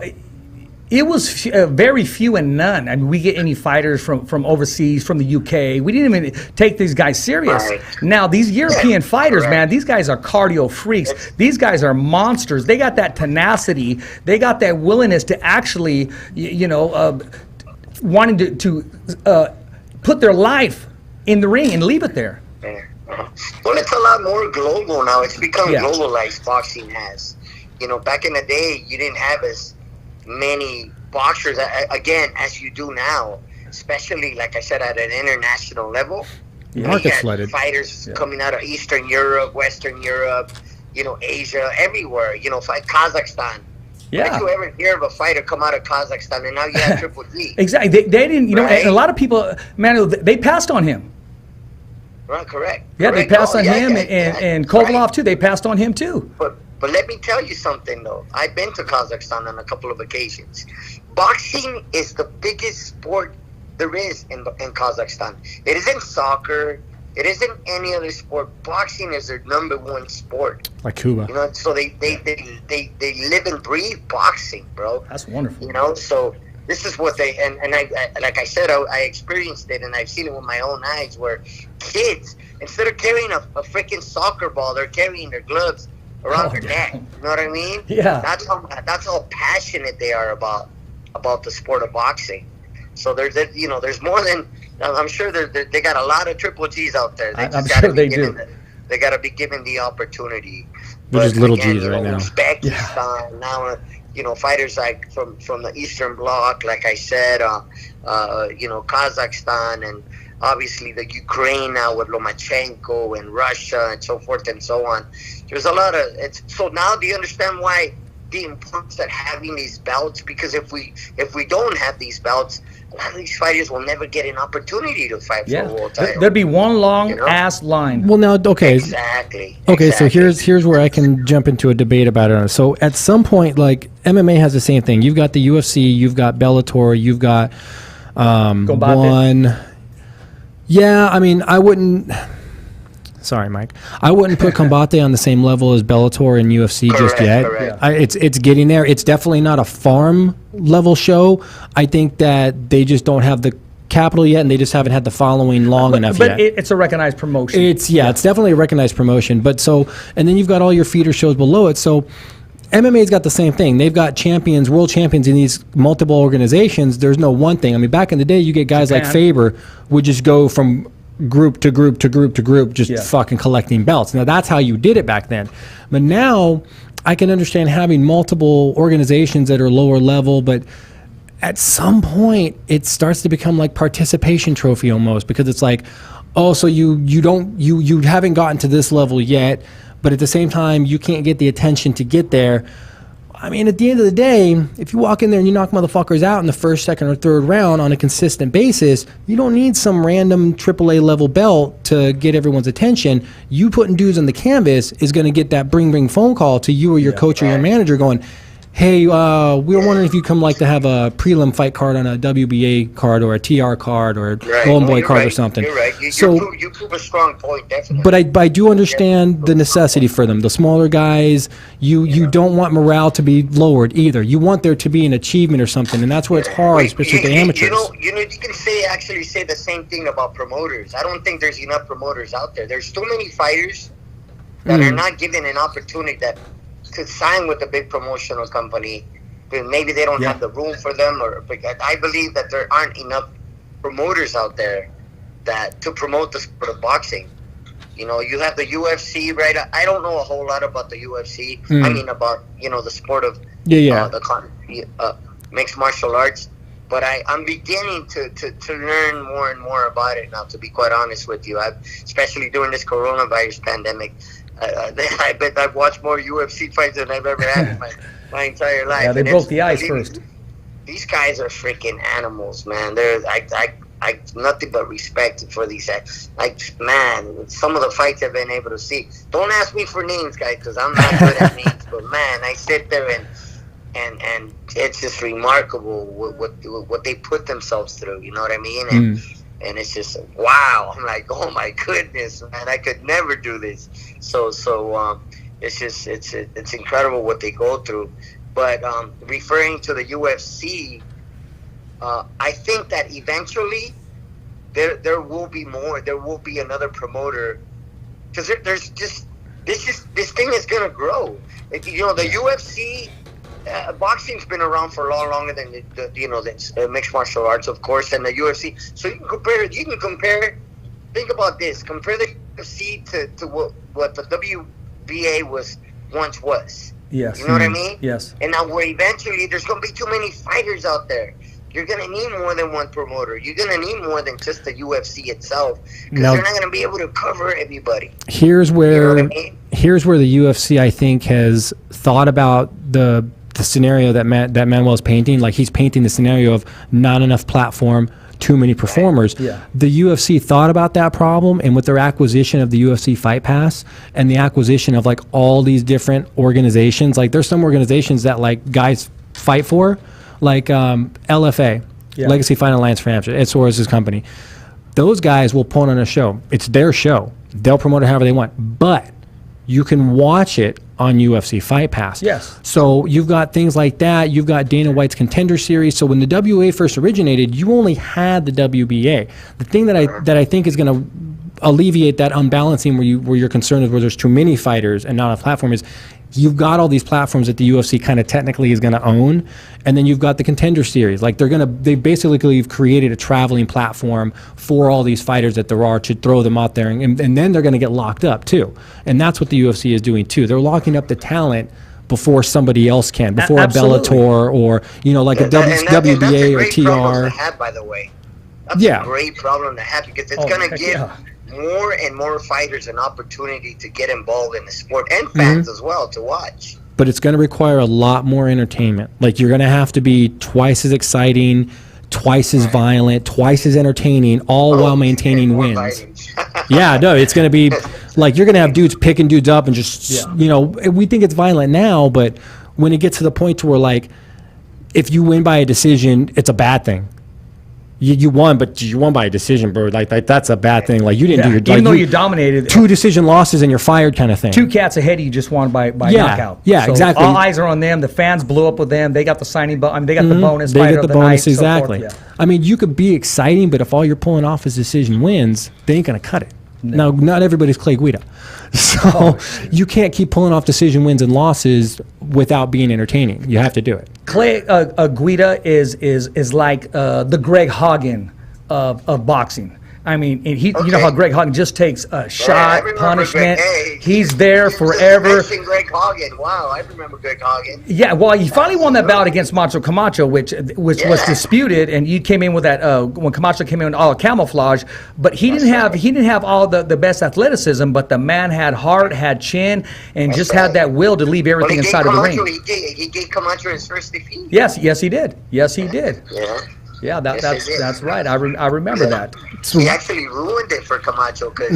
it was very few and none. I mean, we get any fighters from overseas, from the UK. We didn't even take these guys serious. Right. Now, these European fighters, correct. man, these guys are cardio freaks. These guys are monsters. They got that tenacity. They got that willingness to actually, wanting to put their life in the ring and leave it there. Well, it's a lot more global now. It's become Yeah. globalized, boxing has. Back in the day, you didn't have as many boxers, again, as you do now, especially, like I said, at an international level. Market You had flooded. fighters coming out of Eastern Europe, Western Europe, Asia, everywhere. Fight Kazakhstan. Yeah. Did you ever hear of a fighter come out of Kazakhstan and now you have Triple G? Exactly. They didn't, Right. and a lot of people, Manuel, they passed on him. Right, correct. Yeah, correct. they passed Oh, on yeah, him, yeah, and yeah. Kovalov, Right. too. They passed on him, too. But let me tell you something, though. I've been to Kazakhstan on a couple of occasions. Boxing is the biggest sport there is in Kazakhstan. It isn't soccer. It isn't any other sport. Boxing is their number one sport. Like Cuba. So they live and breathe boxing, bro. That's wonderful. So this is what they and I like I said, I experienced it and I've seen it with my own eyes where kids, instead of carrying a freaking soccer ball, they're carrying their gloves around their neck. You know what I mean? Yeah. That's how passionate they are about the sport of boxing. So there's more than, I'm sure they got a lot of Triple G's out there. They I'm just sure gotta be they do. They got to be given the opportunity. They're just But little again, G's right now. Uzbekistan now, fighters like from the Eastern Bloc, like I said, Kazakhstan, and obviously the Ukraine now with Lomachenko and Russia and so forth and so on. There's a lot of it's. So now, do you understand why the importance of having these belts? Because if we don't have these belts, a lot of these fighters will never get an opportunity to fight for a world title. There'd be one long ass line. Well, now, okay. Exactly. Okay, so exactly. here's where I can jump into a debate about it. So at some point, like MMA has the same thing. You've got the UFC, you've got Bellator, you've got Combate. one. Yeah, I mean, I wouldn't. Sorry, Mike. I wouldn't put Combate on the same level as Bellator and UFC just Correct, yet. correct. It's getting there. It's definitely not a farm level show. I think that they just don't have the capital yet, and they just haven't had the following long enough yet. But it's a recognized promotion. It's definitely a recognized promotion. But and then you've got all your feeder shows below it. So MMA's got the same thing. They've got champions, world champions in these multiple organizations. There's no one thing. I mean, back in the day, you get guys like Faber would just go from group to group to group to group, just fucking collecting belts. Now, that's how you did it back then. But now, I can understand having multiple organizations that are lower level, but at some point, it starts to become like participation trophy almost, because it's like, oh, so you haven't gotten to this level yet, but at the same time, you can't get the attention to get there. I mean, at the end of the day, if you walk in there and you knock motherfuckers out in the first, second, or third round on a consistent basis, you don't need some random AAA level belt to get everyone's attention. You putting dudes on the canvas is going to get that bring phone call to you or your coach or your manager going, hey, we were wondering if you'd come like to have a prelim fight card on a WBA card or a TR card or a Golden Boy card or something. You're right. You prove a strong point, definitely. But I do understand the necessity for them. The smaller guys, you don't want morale to be lowered either. You want there to be an achievement or something, and that's where it's hard, especially with the amateurs. You can actually say the same thing about promoters. I don't think there's enough promoters out there. There's too many fighters that are not given an opportunity to sign with a big promotional company. Maybe they don't have the room for them, or I believe that there aren't enough promoters out there to promote the sport of boxing. You know, you have the UFC, right? I don't know a whole lot about the UFC. I mean, about the sport of mixed martial arts. But I'm beginning to learn more and more about it now, to be quite honest with you. Especially during this coronavirus pandemic. I bet I've watched more UFC fights than I've ever had in my entire life. Yeah, they broke the ice first. These guys are freaking animals, man. I nothing but respect for these. Man, some of the fights I've been able to see. Don't ask me for names, guys, because I'm not good at names. But man, I sit there and it's just remarkable what they put themselves through. You know what I mean? And it's just, wow. I'm like, oh my goodness, man, I could never do this. So it's just, it's incredible what they go through. But referring to the UFC, I think that eventually there will be more. There will be another promoter, because there's just this thing is gonna grow. The UFC. Boxing's been around for a lot longer than the mixed martial arts, of course, and the UFC. So you can compare. Think about this. Compare the UFC to what the WBA once was. Yes. You know what I mean? Yes. And now where eventually there's going to be too many fighters out there. You're going to need more than one promoter. You're going to need more than just the UFC itself, because they're not going to be able to cover everybody. Here's where the UFC, I think, has thought about the scenario that Manuel's painting. Like, he's painting the scenario of not enough platform, too many performers. Yeah. The UFC thought about that problem, and with their acquisition of the UFC Fight Pass and the acquisition of like all these different organizations, like there's some organizations that like guys fight for, like LFA, Legacy Fight Alliance for Hampshire. Ed Soares' company. Those guys will put on a show. It's their show. They'll promote it however they want, but you can watch it on UFC Fight Pass. Yes. So you've got things like that. You've got Dana White's Contender Series. So when the WA first originated, you only had the WBA. The thing that I think is going to alleviate that unbalancing where your concern is where there's too many fighters and not a platform is you've got all these platforms that the UFC kind of technically is going to own, and then you've got the Contender Series. Like they basically have created a traveling platform for all these fighters that there are to throw them out there, and then they're going to get locked up too. And that's what the UFC is doing too. They're locking up the talent before somebody else can, before a Bellator or like a WBA or TR. Problem to have, by the way. That's a great problem to have, because it's going to give more and more fighters an opportunity to get involved in the sport, and fans as well to watch. But it's going to require a lot more entertainment. Like, you're going to have to be twice as exciting, twice as violent, twice as entertaining, all while maintaining wins. It's going to be like you're going to have dudes picking dudes up and just, we think it's violent now, but when it gets to the point to where, like, if you win by a decision, it's a bad thing. You won, but you won by a decision, bro. Like that's a bad thing. Like you didn't do your. Even though you dominated, 2 decision losses and you're fired, kind of thing. 2 cats ahead of you just won by knockout. Yeah, so exactly. All eyes are on them. The fans blew up with them. They got the signing bonus. I mean, they got the bonus. They get the bonus, night, exactly. So forth, yeah. I mean, you could be exciting, but if all you're pulling off is decision wins, they ain't gonna cut it. No. Now, not everybody's Clay Guida, so you can't keep pulling off decision wins and losses without being entertaining. You have to do it. Clay Guida is like the Greg Hagen of boxing. I mean, and you know how Greg Hagen just takes a shot, punishment. He's there forever. Greg Hagen. Wow, I remember Greg Hagen. Yeah, well, he finally won that bout against Macho Camacho, which was disputed, and you came in with that when Camacho came in with all camouflage, but he didn't have all the best athleticism, but the man had heart, had chin, and had that will to leave everything inside of the ring. He gave Camacho his first defeat. Yes, he did. Yes, he did. Yeah. Yeah, that's right. I remember that. He actually ruined it for Camacho because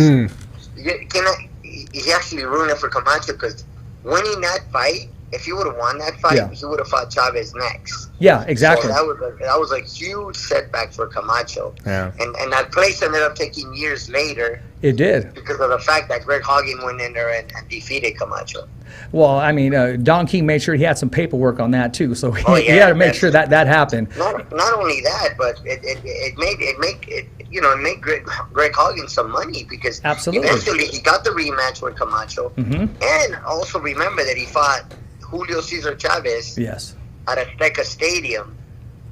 he actually ruined it for Camacho because winning that fight, if he would have won that fight, he would have fought Chavez next. Yeah, exactly. So that was a huge setback for Camacho. Yeah. And that place ended up taking years later. It did. Because of the fact that Greg Hagen went in there and defeated Camacho. Well, I mean, Don King made sure he had some paperwork on that too, so he had to make sure that happened. Not only that, but it made Greg Hagen some money because eventually he got the rematch with Camacho, and also remember that he fought Julio Cesar Chavez at Azteca Stadium,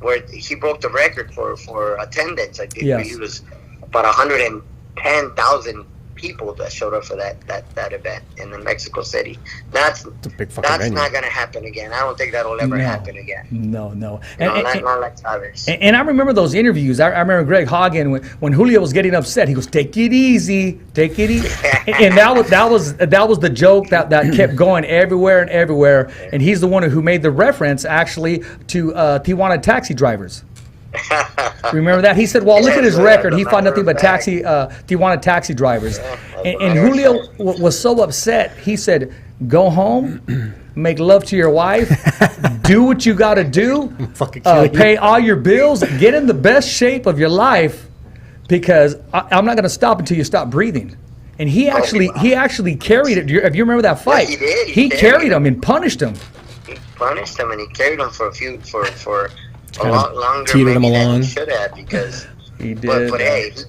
where he broke the record for attendance. I think he was about 110,000 people that showed up for that event in Mexico City. That's not going to happen again. I don't think that'll ever happen again. No. Not like Chavez. And I remember those interviews. I remember Greg Hagen when Julio was getting upset. He goes, "Take it easy." And that was the joke that kept going everywhere. And he's the one who made the reference actually to Tijuana taxi drivers. Remember that? He said, well, look at his record. He fought nothing but Tijuana taxi drivers. And Julio was so upset. He said, go home, make love to your wife, do what you got to do, pay all your bills, get in the best shape of your life, because I'm not going to stop until you stop breathing. And he actually carried it. If you remember that fight, he did. He carried him and punished him. He punished him and he carried him for a lot longer teetered him maybe than along. he should have because he did. But hey, he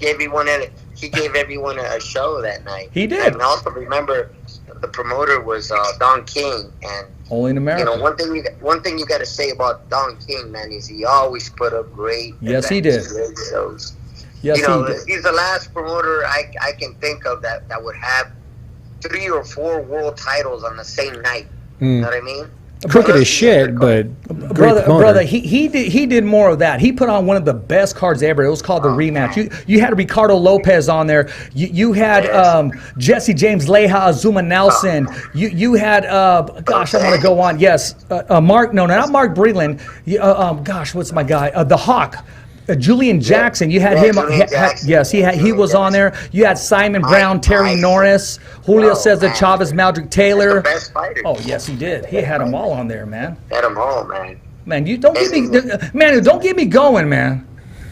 gave everyone a show that night. He did. And also remember, the promoter was Don King, and only in America. You know, one thing you got to say about Don King, man, is he always put up great. Yes, he did. Great shows. Yes, you know, he did. He's the last promoter I can think of that would have 3 or 4 world titles on the same night. You know what I mean? Crooked as shit, but brother, he did more of that. He put on one of the best cards ever. It was called the Rematch. You had Ricardo Lopez on there. You had Jesse James Leija, Azuma Nelson. You had gosh, I want to go on. Yes, Mark. No, not Mark Breland. Gosh, what's my guy? The Hawk. Julian Jackson, you had him. He was on there. You had Simon Brown, Terry Norris, Julio Cesar Chavez, Maldrick Taylor. The best fighter. Oh yes, he did. He had them all on there, man. Had them all, man. Man, you don't get me, man. Don't get me going, man.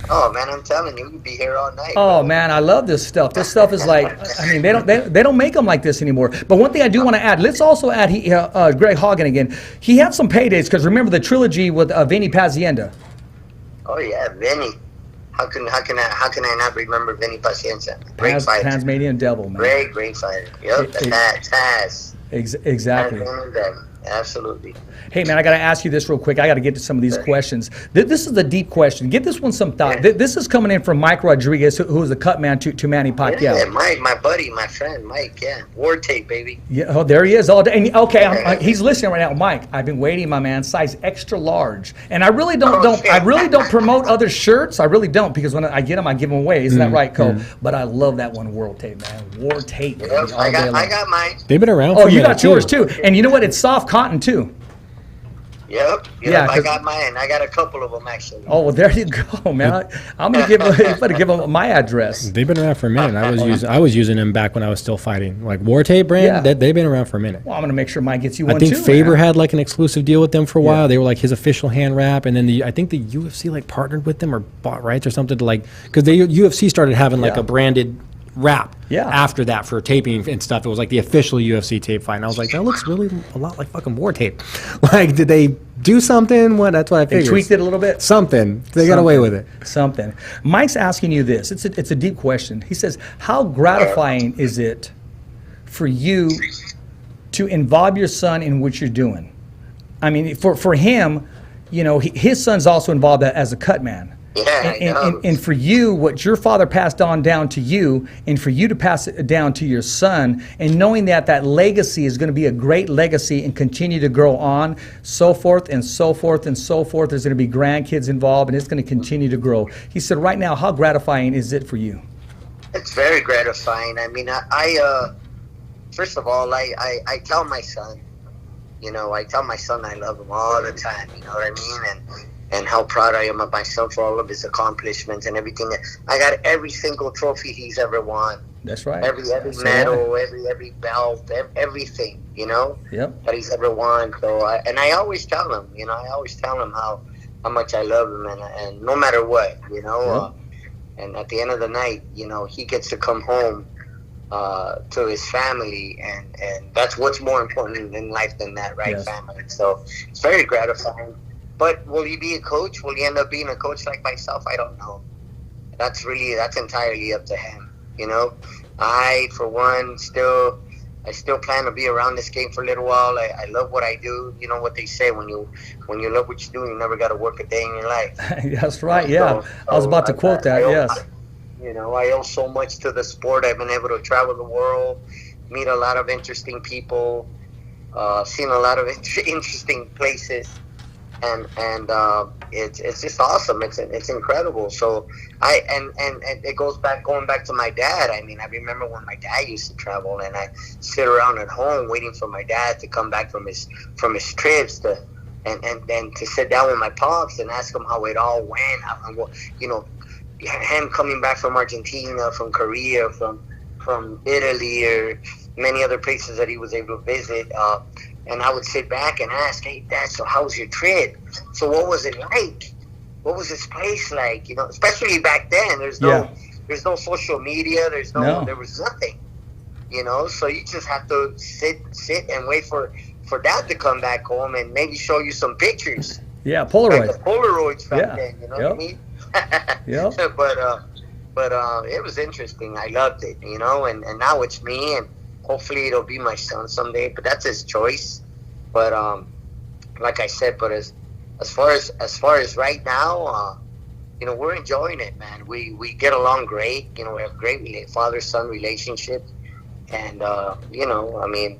Oh man, I'm telling you, we'd be here all night. Oh man, I love this stuff. This stuff is like, I mean, they don't make them like this anymore. But one thing I do want to add, let's also add Greg Hagen again. He had some paydays because remember the trilogy with Vinny Pazienda. Oh yeah, Vinny. How can I not remember Vinny Paciencia? Great fighter. Tasmanian Devil, man. Great fighter. Yep, Taz. Exactly. Absolutely. Hey, man, I got to ask you this real quick. I got to get to some of these questions. This is a deep question. Give this one some thought. Yeah. This is coming in from Mike Rodriguez, who is the cut man to Manny Pacquiao. Yeah, Mike, my buddy, my friend, Mike. Yeah, war tape, baby. Yeah, oh, there he is all day. And, okay, he's listening right now. Mike, I've been waiting, my man. Size extra large, and I really don't promote other shirts. I really don't because when I get them, I give them away. Isn't that right, Cole? But I love that one, World Tape, man. War Tape. Yep, I got mine. They've been around. Oh, you got yours too, and you know what? It's soft cotton too. Yeah, I got mine. I got a couple of them actually. Oh, well, there you go, man. I'm gonna give them my address. They've been around for a minute. I was using them back when I was still fighting. Like War Tape brand, they've been around for a minute. Well, I'm gonna make sure mine gets you one too. I think Faber man. had like an exclusive deal with them for a while. They were like his official hand wrap, and then I think the UFC like partnered with them or bought rights or something to like, because the UFC started having like a branded wrap after that for taping and stuff. It was like the official UFC tape fight, and I was like, that looks really a lot like fucking War Tape. Like, did they do something? That's what I figured. They tweaked it a little bit. Something. They got away with it. Something. Mike's asking you this. It's a deep question. He says, how gratifying is it for you to involve your son in what you're doing? I mean, for him, you know, his son's also involved as a cut man. Yeah, and for you, what your father passed on down to you, and for you to pass it down to your son, and knowing that legacy is going to be a great legacy and continue to grow on, so forth and so forth and so forth. There's going to be grandkids involved, and it's going to continue to grow. He said, right now, how gratifying is it for you? It's very gratifying. I mean, I first of all, I tell my son, you know, I love him all the time, you know what I mean? And how proud I am of myself for all of his accomplishments and everything. I got every single trophy he's ever won. That's right. Every medal, every belt, everything, you know, that he's ever won. So, I always tell him, you know, how much I love him, and no matter what, you know, and at the end of the night, you know, he gets to come home to his family, and that's what's more important in life than that, right? Family. So it's very gratifying. But will he be a coach? Will he end up being a coach like myself? I don't know. That's entirely up to him. You know, I, for one, still plan to be around this game for a little while. I love what I do. You know what they say, when you love what you do, you never got to work a day in your life. That's right. Yeah, I was about to quote that. Yes. You know, I owe so much to the sport. I've been able to travel the world, meet a lot of interesting people, seen a lot of interesting places. And it's just awesome. It's incredible. So and it going back to my dad. I mean, I remember when my dad used to travel, and I sit around at home waiting for my dad to come back from his trips and to sit down with my pops and ask him how it all went. And, you know, him coming back from Argentina, from Korea, from Italy, or many other places that he was able to visit. And I would sit back and ask, hey, Dad, so how was your trip? So what was it like? What was this place like? You know, especially back then, there's no social media. There was nothing, you know? So you just have to sit and wait for Dad to come back home and maybe show you some pictures. Yeah, Polaroids. Like the Polaroids back then, you know what I mean? Yeah. But it was interesting. I loved it, you know, and now it's me, and hopefully it'll be my son someday, but that's his choice. But like I said, but as far as right now, you know, we're enjoying it, man. We get along great. You know, we have great father-son relationship, and you know, I mean,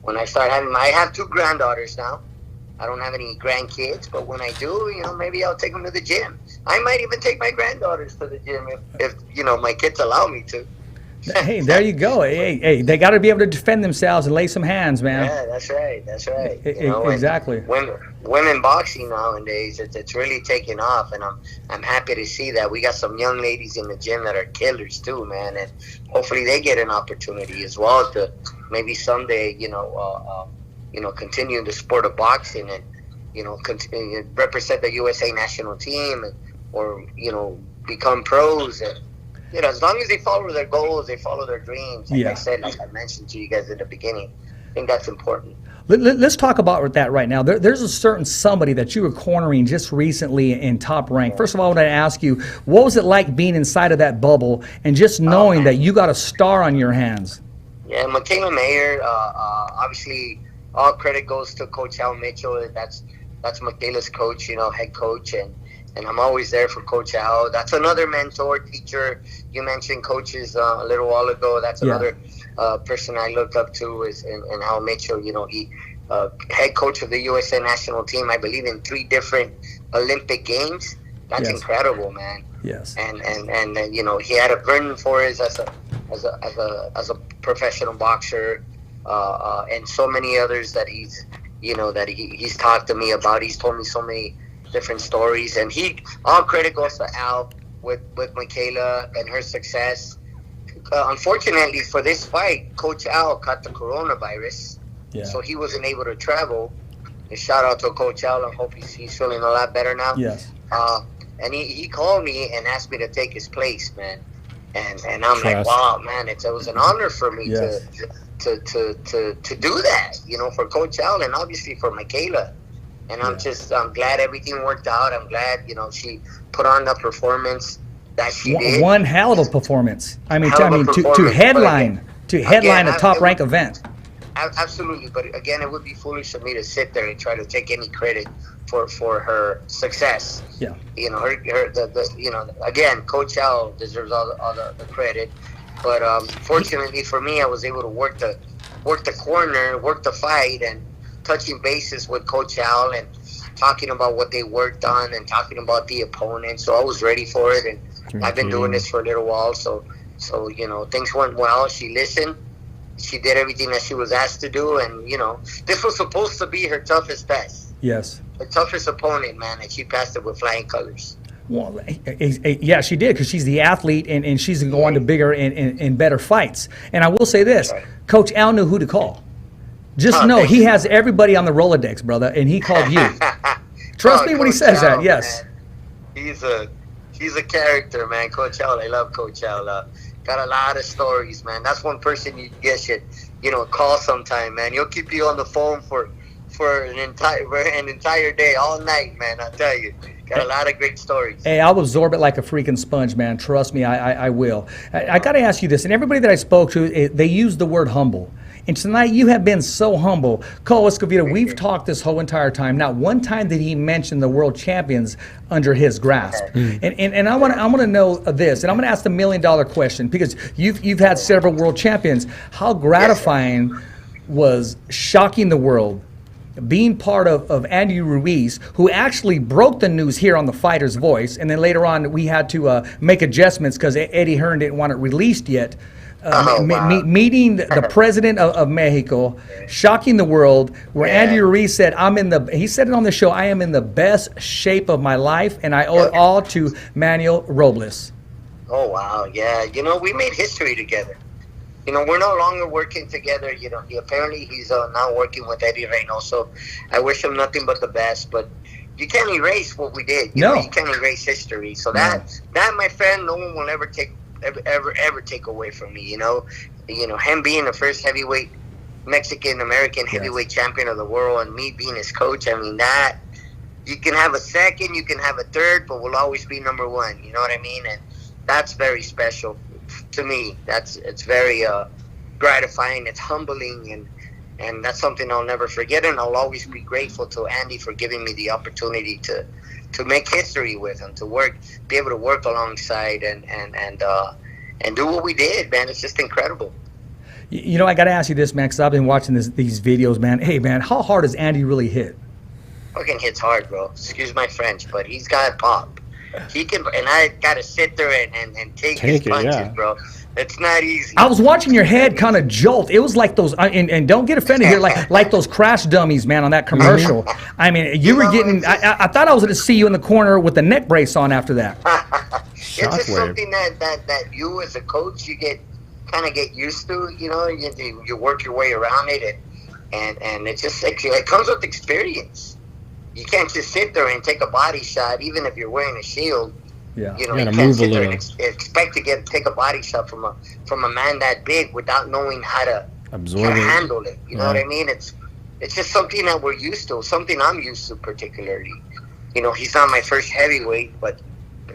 when I have 2 granddaughters now. I don't have any grandkids, but when I do, you know, maybe I'll take them to the gym. I might even take my granddaughters to the gym if you know, my kids allow me to. Hey, there you go. Hey, they got to be able to defend themselves and lay some hands, man. Yeah, that's right. You know, exactly. Women boxing nowadays, it's really taking off, and I'm happy to see that. We got some young ladies in the gym that are killers too, man, and hopefully they get an opportunity as well to maybe someday, you know, continue the sport of boxing, and you know, continue represent the USA national team, or you know, become pros. And you know, as long as they follow their goals, they follow their dreams. Like I said, like I mentioned to you guys in the beginning, I think that's important. Let's talk about that right now. There's a certain somebody that you were cornering just recently in Top Rank. First of all, I want to ask you, what was it like being inside of that bubble and just knowing that you got a star on your hands? Yeah, Michaela Mayer, obviously, all credit goes to Coach Al Mitchell. That's Michaela's coach, you know, head coach, and I'm always there for Coach Al. That's another mentor, teacher. You mentioned coaches a little while ago. That's another person I looked up to is and Al Mitchell. You know, he head coach of the USA national team, I believe, in 3 different Olympic games. That's incredible, man. Yes. And you know, he had a burden for us as a professional boxer, and so many others that he's that he's talked to me about. He's told me so many different stories, and all credit goes to Al with Michaela and her success. Unfortunately for this fight, Coach Al caught the coronavirus, so he wasn't able to travel. And shout out to Coach Al. I hope he's feeling a lot better now. Yes. And he called me and asked me to take his place, man. And I'm like, wow, man, it was an honor for me to do that, for Coach Al and obviously for Michaela. And I'm glad everything worked out. I'm glad, she put on the performance that she did. One hell of a performance. I mean, to headline a top-ranked event. Absolutely, but again, it would be foolish of me to sit there and try to take any credit for her success. Yeah. Again, Coach Al deserves all the credit, but fortunately for me, I was able to work the corner, work the fight, and touching bases with Coach Al and talking about what they worked on and talking about the opponent. So I was ready for it, and I've been doing this for a little while. So things went well. She listened. She did everything that she was asked to do, and this was supposed to be her toughest test. Yes. The toughest opponent, man, and she passed it with flying colors. Well, yeah, she did, because she's the athlete, and she's going to go on to bigger and better fights. And I will say this, Coach Al knew who to call. Just know he has everybody on the Rolodex, brother, and he called you. Trust me when he says that, yes. Man. He's a character, man. Coach Al, I love Coach Al. Got a lot of stories, man. That's one person you guys should, call sometime, man. He'll keep you on the phone for an entire day, all night, man. I'll tell you. Got a lot of great stories. Hey, I'll absorb it like a freaking sponge, man. Trust me, I will. I got to ask you this, and everybody that I spoke to, they used the word humble. And tonight you have been so humble. Cole Escovedo, we've talked this whole entire time. Not one time did he mention the world champions under his grasp. And I want to know this, and I'm going to ask the $1 million question, because you've had several world champions. How gratifying was shocking the world, being part of Andy Ruiz, who actually broke the news here on the Fighter's Voice, and then later on we had to make adjustments because Eddie Hearn didn't want it released yet. Meeting the president of Mexico, shocking the world, where Andy Ruiz said, he said it on the show, I am in the best shape of my life, and I owe it all to Manuel Robles. Oh, wow, yeah. We made history together. We're no longer working together. Apparently he's now working with Eddie Reynoso. I wish him nothing but the best, but you can't erase what we did. You can't erase history. So that, my friend, no one will ever take away from me. Him being the first heavyweight Mexican American heavyweight champion of the world, and me being his coach. I mean, that you can have a second, you can have a third, but we'll always be number one. You know what I mean? And that's very special to me. It's very gratifying. It's humbling, and that's something I'll never forget. And I'll always be grateful to Andy for giving me the opportunity to make history with him, be able to work alongside and do what we did, man. It's just incredible. I got to ask you this, man, because I've been watching these videos, man. Hey, man, how hard does Andy really hit? Fucking hits hard, bro. Excuse my French, but he's got pop. He can, and I got to sit there and take his punches, bro. It's not easy. I was watching your head kind of jolt. It was like those, and don't get offended here, like those crash dummies, man, on that commercial. I mean, you were getting. I thought I was going to see you in the corner with the neck brace on after that. It's just something that you as a coach you get used to. You work your way around it, and it's just it comes with experience. You can't just sit there and take a body shot, even if you're wearing a shield. Yeah, you can't sit there and expect to take a body shot from a man that big without knowing how to handle it. You know what I mean? It's just something that we're used to, something I'm used to particularly. He's not my first heavyweight, but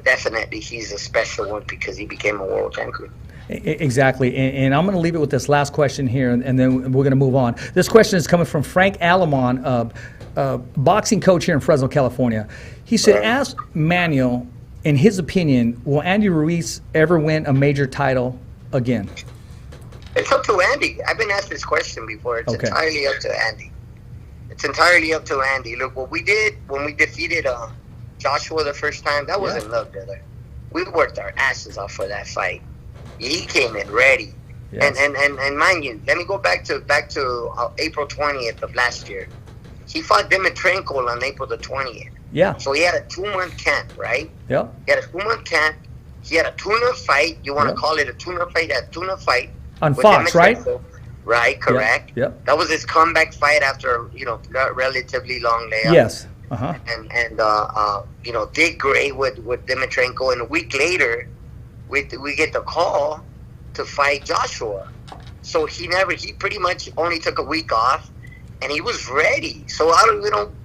definitely he's a special one because he became a world champion. Exactly, and I'm going to leave it with this last question here, and then we're going to move on. This question is coming from Frank Alamon, boxing coach here in Fresno, California. He said, ask Manuel, in his opinion, will Andy Ruiz ever win a major title again? It's up to Andy. I've been asked this question before. It's entirely up to Andy. It's entirely up to Andy. Look, what we did when we defeated Joshua the first time, that wasn't love, brother. We worked our asses off for that fight. He came in ready. Yes. And mind you, let me go back to April 20th of last year. he fought Dimitrenko on April the 20th. Yeah. So he had a 2-month camp, right? Yep. He had a 2-month camp. He had a tune-up fight. You want to call it a tune-up fight? A tune-up fight on Fox, right? Right, correct. Yep. That was his comeback fight after relatively long layoff. Yes. And did great with Dimitrenko. And a week later, we get the call to fight Joshua. So he pretty much only took a week off, and he was ready. So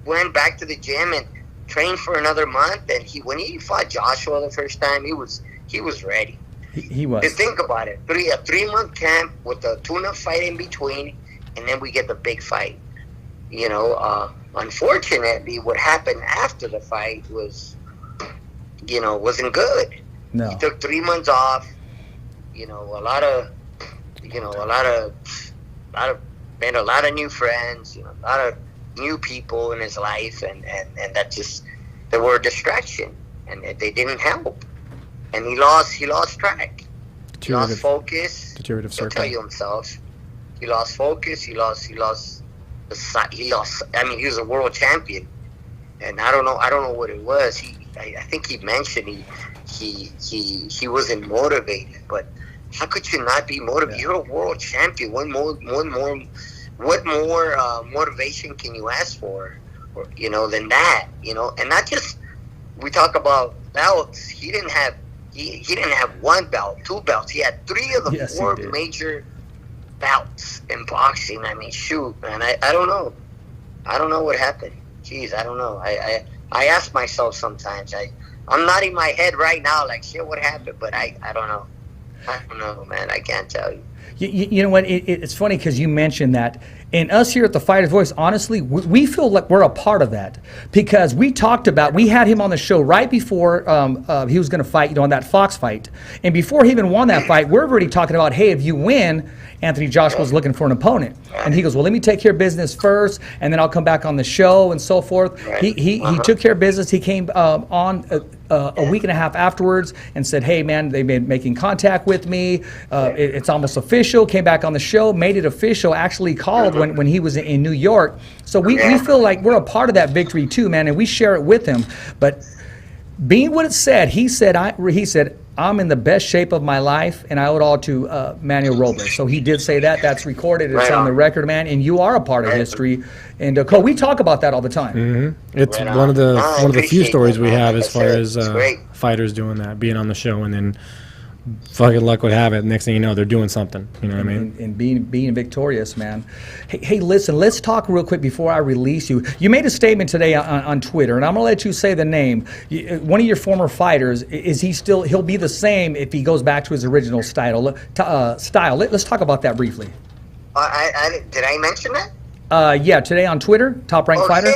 went back to the gym and trained for another month. And when he fought Joshua the first time, he was ready. He was. Just think about it. A 3-month camp with a tune-up fight in between, and then we get the big fight. Unfortunately, what happened after the fight wasn't good. No. He took 3 months off. Made a lot of new friends. A lot of new people in his life, and that they were a distraction, and they didn't help. And he lost track. He lost focus. Deteriorative He'll circle. tell you himself. He lost focus. He lost the sight. He was a world champion, and I don't know what it was. I think he mentioned he wasn't motivated. But how could you not be motivated? You're a world champion. What more motivation can you ask for? Than that. And not just we talk about belts. He didn't have 1 belt, 2 belts. He had 3 of the 4 major belts in boxing. I mean, shoot, man. I don't know. I don't know what happened. Jeez, I don't know. I ask myself sometimes. I'm nodding my head right now like, shit, what happened? But I don't know. I don't know, man. I can't tell you. You know what? It's funny because you mentioned that. And us here at the Fighter's Voice, honestly, we feel like we're a part of that because we had him on the show right before he was going to fight, on that Fox fight. And before he even won that fight, we're already talking about, hey, if you win, Anthony Joshua's looking for an opponent. And he goes, well, let me take care of business first, and then I'll come back on the show and so forth. He took care of business. He came on a week and a half afterwards and said, hey, man, they've been making contact with me. It's almost official. Came back on the show, made it official, actually called when he was in New York. So we feel like we're a part of that victory too, man, and we share it with him. But being what it said, he said, I'm in the best shape of my life, and I owe it all to Manuel Robles. So he did say that. That's recorded. It's on the record, man. And you are a part of history. And Cole, we talk about that all the time. Mm-hmm. It's one of the few stories we have as far as fighters doing that, being on the show, and then fucking luck would have it. Next thing you know, they're doing something. You know what I mean? And being victorious, man. Hey, listen, let's talk real quick before I release you. You made a statement today on Twitter, and I'm going to let you say the name. One of your former fighters, he'll be the same if he goes back to his original style. Let's talk about that briefly. Did I mention that? Yeah, today on Twitter, Top Ranked Fighter.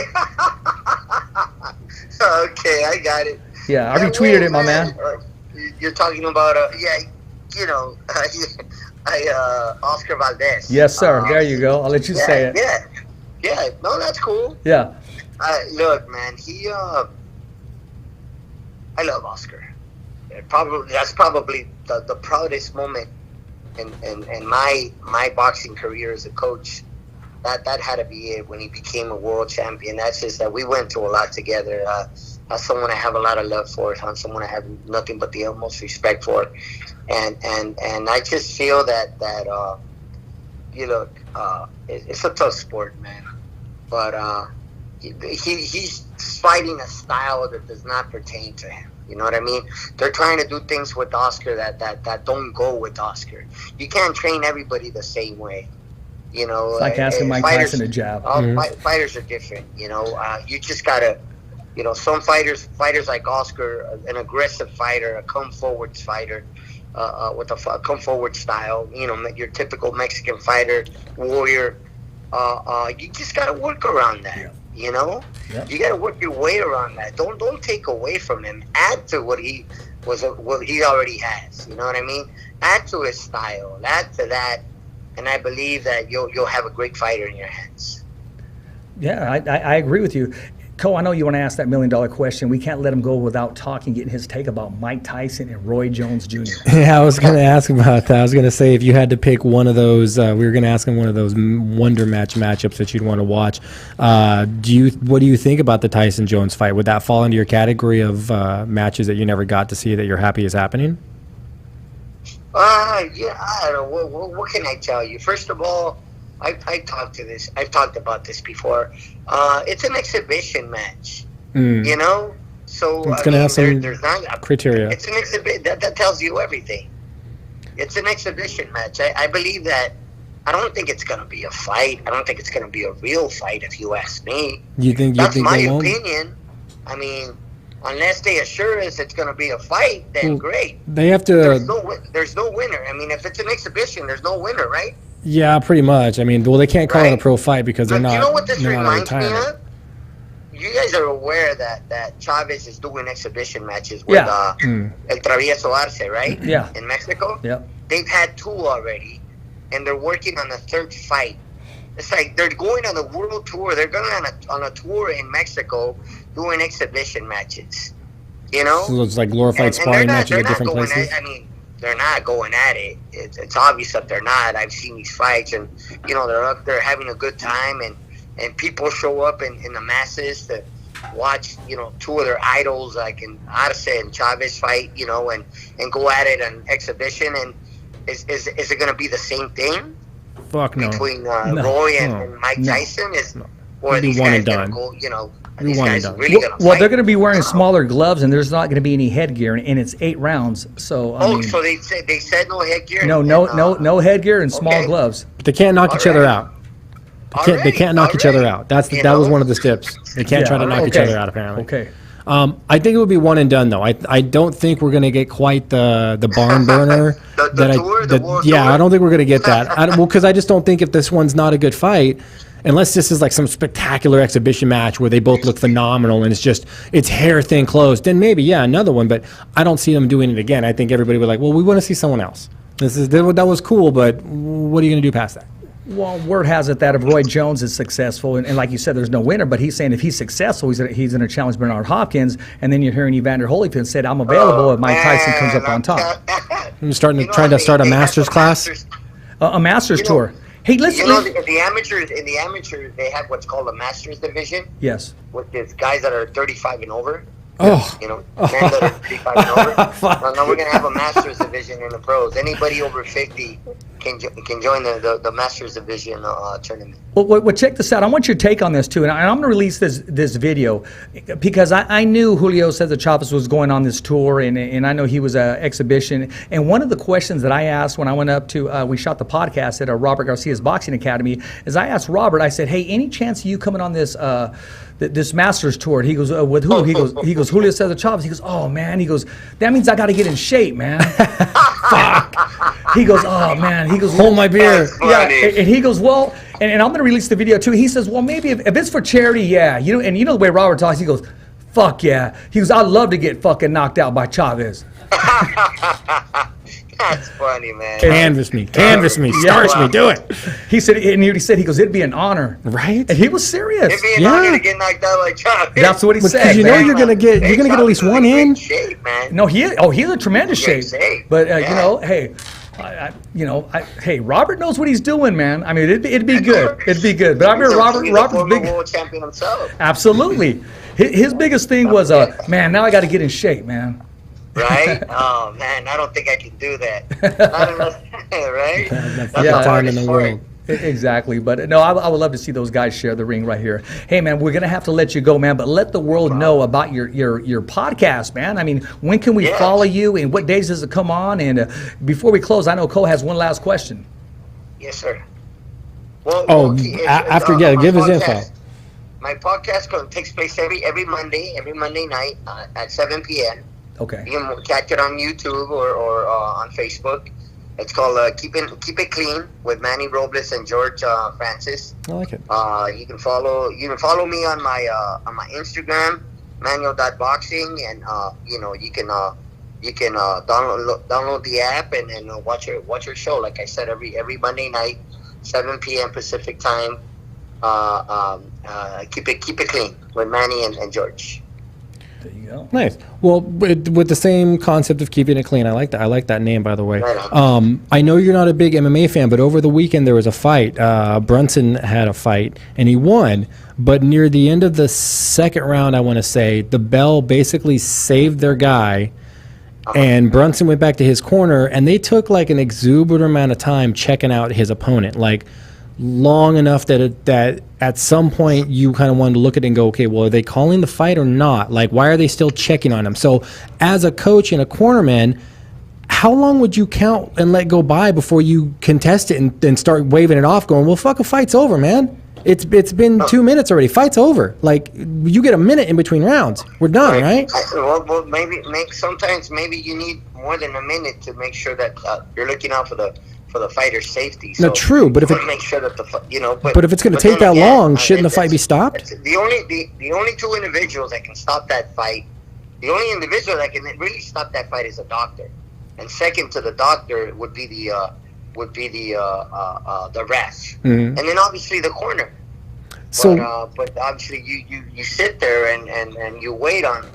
Okay, I got it. Yeah, I retweeted it, my man. You're talking about, Oscar Valdez. Yes, sir. There you go. I'll let you say it. Yeah. No, that's cool. Yeah. Look, man, I love Oscar. That's probably the proudest moment in my boxing career as a coach. That had to be it when he became a world champion. That's just that we went through a lot together. Someone I have a lot of love for, someone I have nothing but the utmost respect for, and I just feel that it's a tough sport, man. But he's fighting a style that does not pertain to him. You know what I mean? They're trying to do things with Oscar that don't go with Oscar. You can't train everybody the same way. It's like asking Mike Tyson to jab. Fighters are different. You just gotta. Some fighters like Oscar, an aggressive fighter, a come forward fighter, with a come forward style. Your typical Mexican fighter, warrior. You just gotta work around that. You gotta work your way around that. Don't take away from him. Add to what he already has. You know what I mean? Add to his style. Add to that. And I believe that you'll have a great fighter in your hands. Yeah, I agree with you. Cole, I know you want to ask that $1 million question. We can't let him go without getting his take about Mike Tyson and Roy Jones Jr. Yeah, I was going to ask about that. I was going to say, if you had to pick one of those, we were going to ask him one of those wonder matchups that you'd want to watch. What do you think about the Tyson Jones fight? Would that fall into your category of matches that you never got to see that you're happy is happening? Yeah, I don't know. What can I tell you? First of all, I've talked about this before. It's an exhibition match, you know. So it's going to have some there's not criteria. It's an exhibit that tells you everything. It's an exhibition match. I believe that. I don't think it's going to be a fight. I don't think it's going to be a real fight, if you ask me. That's my opinion. I mean, unless they assure us it's going to be a fight, then great. They have to. There's no winner. I mean, if it's an exhibition, there's no winner, right? Yeah, pretty much. I mean, well, they can't call it a pro fight because they're not. You know what this reminds me of? You guys are aware that Chavez is doing exhibition matches with El Travieso Arce, right? Yeah. In Mexico? Yeah. They've had 2 already, and they're working on a 3rd fight. It's like they're going on a world tour. They're going on a tour in Mexico doing exhibition matches. You know? So it's like glorified sparring matches at different places? They're not going at it. It's obvious that they're not. I've seen these fights, and you know they're up there having a good time, and people show up in the masses to watch, you know, 2 of their idols like in Arce and Chavez fight, you know, and go at it on exhibition. And is it going to be the same thing? Fuck no. Between Roy and Mike Tyson? Or these guys going to go, you know? These guys really going to fight? Well, they're going to be wearing smaller gloves, and there's not going to be any headgear, and it's 8 rounds. So so they said no headgear. No headgear and small gloves. But they can't knock each other out. They can't knock each other out. That was one of the steps. They can't try to knock each other out, apparently. Okay. I think it would be one and done, though. I don't think we're going to get quite the barn burner. I don't think we're going to get that. Because I just don't think if this one's not a good fight, unless this is like some spectacular exhibition match where they both look phenomenal and it's hair thin clothes, then maybe, another one. But I don't see them doing it again. I think everybody would well, we want to see someone else. That was cool, but what are you going to do past that? Well, word has it that if Roy Jones is successful, and like you said, there's no winner, but he's saying if he's successful, he's going to challenge Bernard Hopkins, and then you're hearing Evander Holyfield said, I'm available if Mike Tyson comes up on top. I'm trying to start a master's class? A master's tour. Hey, listen. The amateurs, they have what's called a master's division. Yes. With is guys that are 35 and over. Oh. You know, men that are 35 and over. Now we're going to have a master's division in the pros. Anybody over 50 can join the master's division tournament. Well, check this out. I want your take on this, too. And I'm going to release this video because I knew Julio Cesar Chavez was going on this tour, and I know he was an exhibition. And one of the questions that I asked when I went up to, we shot the podcast at Robert Garcia's Boxing Academy, is I asked Robert, I said, hey, any chance of you coming on this this Masters tour? He goes, with who? He goes, Julio Cesar Chavez. He goes, oh, man. He goes, that means I got to get in shape, man. Fuck. He goes, oh, man. He goes, hold my beer. Yeah, and he goes, well, and I'm going to release the video, too. He says, well, maybe if it's for charity, yeah. You know the way Robert talks, he goes, fuck yeah. He goes, I'd love to get fucking knocked out by Chavez. That's funny, man. Canvas me, starch me, do it. He said, he goes, it'd be an honor, right? And he was serious. It'd be an honor to get knocked out like Chavez. That's what he said. Because you know you're gonna get at least one in. Shape, man. No, he's a tremendous shape. But you know, hey. Hey, Robert knows what he's doing, man. I mean, it'd be good. It'd be good. But I remember Robert's big world champion himself. Absolutely. His biggest thing was, man, now I got to get in shape, man. Right? Oh, man, I don't think I can do that. Right? That's the time in the world. Exactly. But no, I would love to see those guys share the ring right here. Hey, man, we're going to have to let you go, man, but let the world know about your podcast, man. I mean, when can we follow you, and what days does it come on? And before we close, I know Cole has one last question. Yes, sir. Well, give his info. My podcast takes place every Monday night at 7 p.m. Okay. You can catch it on YouTube or on Facebook. It's called Keep It Clean with Manny Robles and George Francis. I like it. You can follow me on my Instagram, Manuel.boxing, and you can download the app and watch your show. Like I said, every Monday night, 7 p.m. Pacific time. Keep it clean with Manny and George. There you go. Nice. Well, with the same concept of keeping it clean, I like that. I like that name, by the way. Right on. I know you're not a big MMA fan, but over the weekend there was a fight. Brunson had a fight, and he won. But near the end of the second round, I want to say, the bell basically saved their guy, and Brunson went back to his corner, and they took like an exuberant amount of time checking out his opponent, like long enough that at some point you kind of wanted to look at it and go, okay, well, are they calling the fight or not? Like, why are they still checking on him? So as a coach and a cornerman, how long would you count and let go by before you contest it and start waving it off going, well, fuck, a fight's over, man. It's been 2 minutes already. Fight's over. Like, you get a minute in between rounds. We're done, right? Well, sometimes maybe you need more than a minute to make sure that you're looking out for the fighter's safety. So no, true, but if it make sure that but if it's going to take that long, shouldn't the fight be stopped? The only two individuals that can stop that fight, the only individual that can really stop that fight is a doctor, and second to the doctor would be the ref, and then obviously the corner. So, but obviously you sit there and you wait on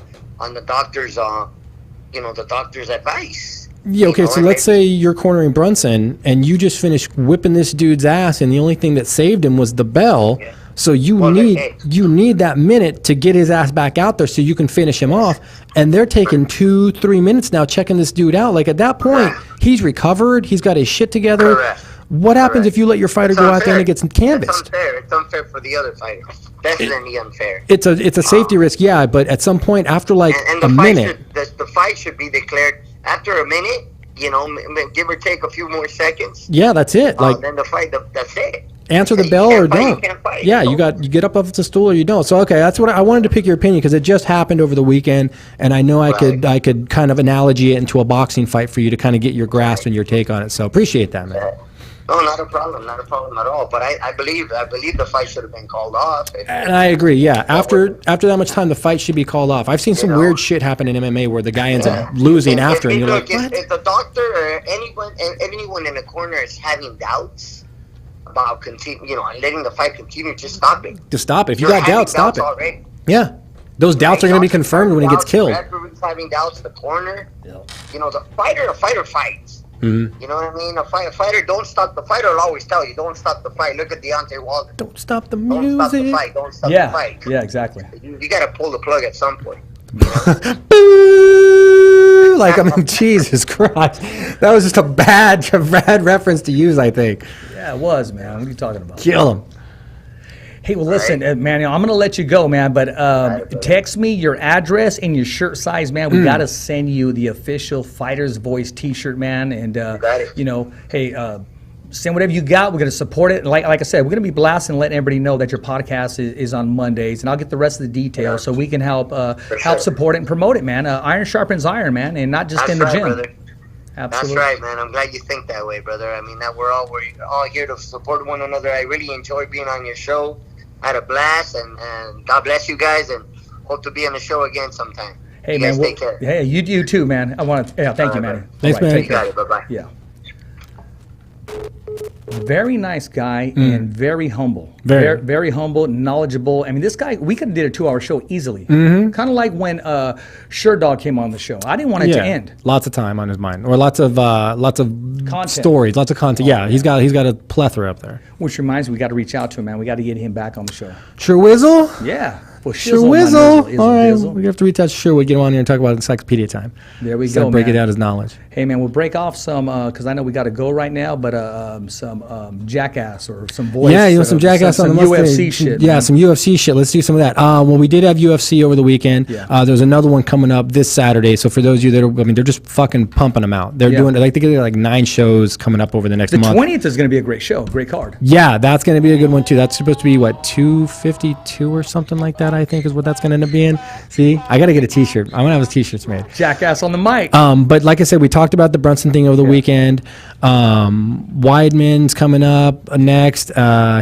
the doctor's the doctor's advice. Yeah, okay, so let's say you're cornering Brunson and you just finished whipping this dude's ass and the only thing that saved him was the bell. Yeah. So you need that minute to get his ass back out there so you can finish him off. And they're taking 2-3 minutes now checking this dude out. Like, at that point, he's recovered, he's got his shit together. Correct. What happens if you let your fighter go out there and it gets canvassed? It's unfair for the other fighter. Definitely unfair. It's a safety risk, yeah, but at some point after like a minute. The fight should be declared after a minute, give or take a few more seconds. Yeah, that's it. Then the fight, that's it. Answer the bell or don't. Yeah, you get up off the stool or you don't. So, okay, that's what I wanted to pick your opinion because it just happened over the weekend, and I know I could kind of analogy it into a boxing fight for you to kind of get your grasp and your take on it. So appreciate that, man. No, not a problem at all. But I believe the fight should have been called off. And I agree. Yeah, after that much time, the fight should be called off. I've seen some weird shit happen in MMA where the guy ends up losing after, and you're like, what? If the doctor or anyone in the corner is having doubts about letting the fight continue, just stop it. Just stop it. If you got doubts, stop it. Already. Yeah, those doubts are going to be confirmed when he gets killed. Everyone's having doubts. The corner, the fighter fights. Mm-hmm. You know what I mean? A fighter don't stop. The fighter will always tell you, don't stop the fight. Look at Deontay Wilder. Don't stop the music. Don't stop the fight. Don't stop the fight. Yeah, exactly. You got to pull the plug at some point. Boo! Like, I mean, Jesus Christ. That was just a bad reference to use, I think. Yeah, it was, man. What are you talking about? Kill him. Hey, well, listen, Manuel, I'm going to let you go, man, but text me your address and your shirt size, man. We got to send you the official Fighter's Voice T-shirt, man. And, hey, send whatever you got. We're going to support it. Like I said, we're going to be blasting and letting everybody know that your podcast is on Mondays, and I'll get the rest of the details so we can help support it and promote it, man. Iron sharpens iron, man, and not just in the gym. Brother. Absolutely. That's right, man. I'm glad you think that way, brother. I mean, that we're all here to support one another. I really enjoyed being on your show. I had a blast, and God bless you guys, and hope to be on the show again sometime. Hey, you man. guys take care. Hey, you too, man. I want to. Yeah, thank you, man. Thanks, man. You got it. Bye-bye. Yeah. Very nice guy and very humble. Very humble, knowledgeable. I mean, this guy, we could have did a 2-hour show easily. Mm-hmm. Kind of like when Sherdog came on the show. I didn't want it to end. Lots of time on his mind, or lots of content. Stories, lots of content. Yeah, he's got a plethora up there. Which reminds me, we got to reach out to him, man. We got to get him back on the show. Sure Whizzle? Yeah. Well, Sure Whizzle. All right, we're gonna have to reach out to Sherwood, get him on here and talk about Encyclopedia time. There we go, break man. it out his knowledge. Hey, man, we'll break off some because I know we got to go right now, but some Jackass or some voice. Yeah, you want some Jackass on the UFC shit. Yeah, man. Some UFC shit. Let's do some of that. Well, we did have UFC over the weekend. Yeah. There's another one coming up this Saturday. So for those of you that are, I mean, they're just fucking pumping them out. They're doing, I think they got like 9 shows coming up over the next month. The 20th is going to be a great show, great card. Yeah, that's going to be a good one too. That's supposed to be what, 252 or something like that, I think is what that's going to end up being. See, I got to get a t-shirt. I want to have his t-shirts made. Jackass on the mic. But like I said, we talked about the Brunson thing over the weekend. Weidman's coming up next.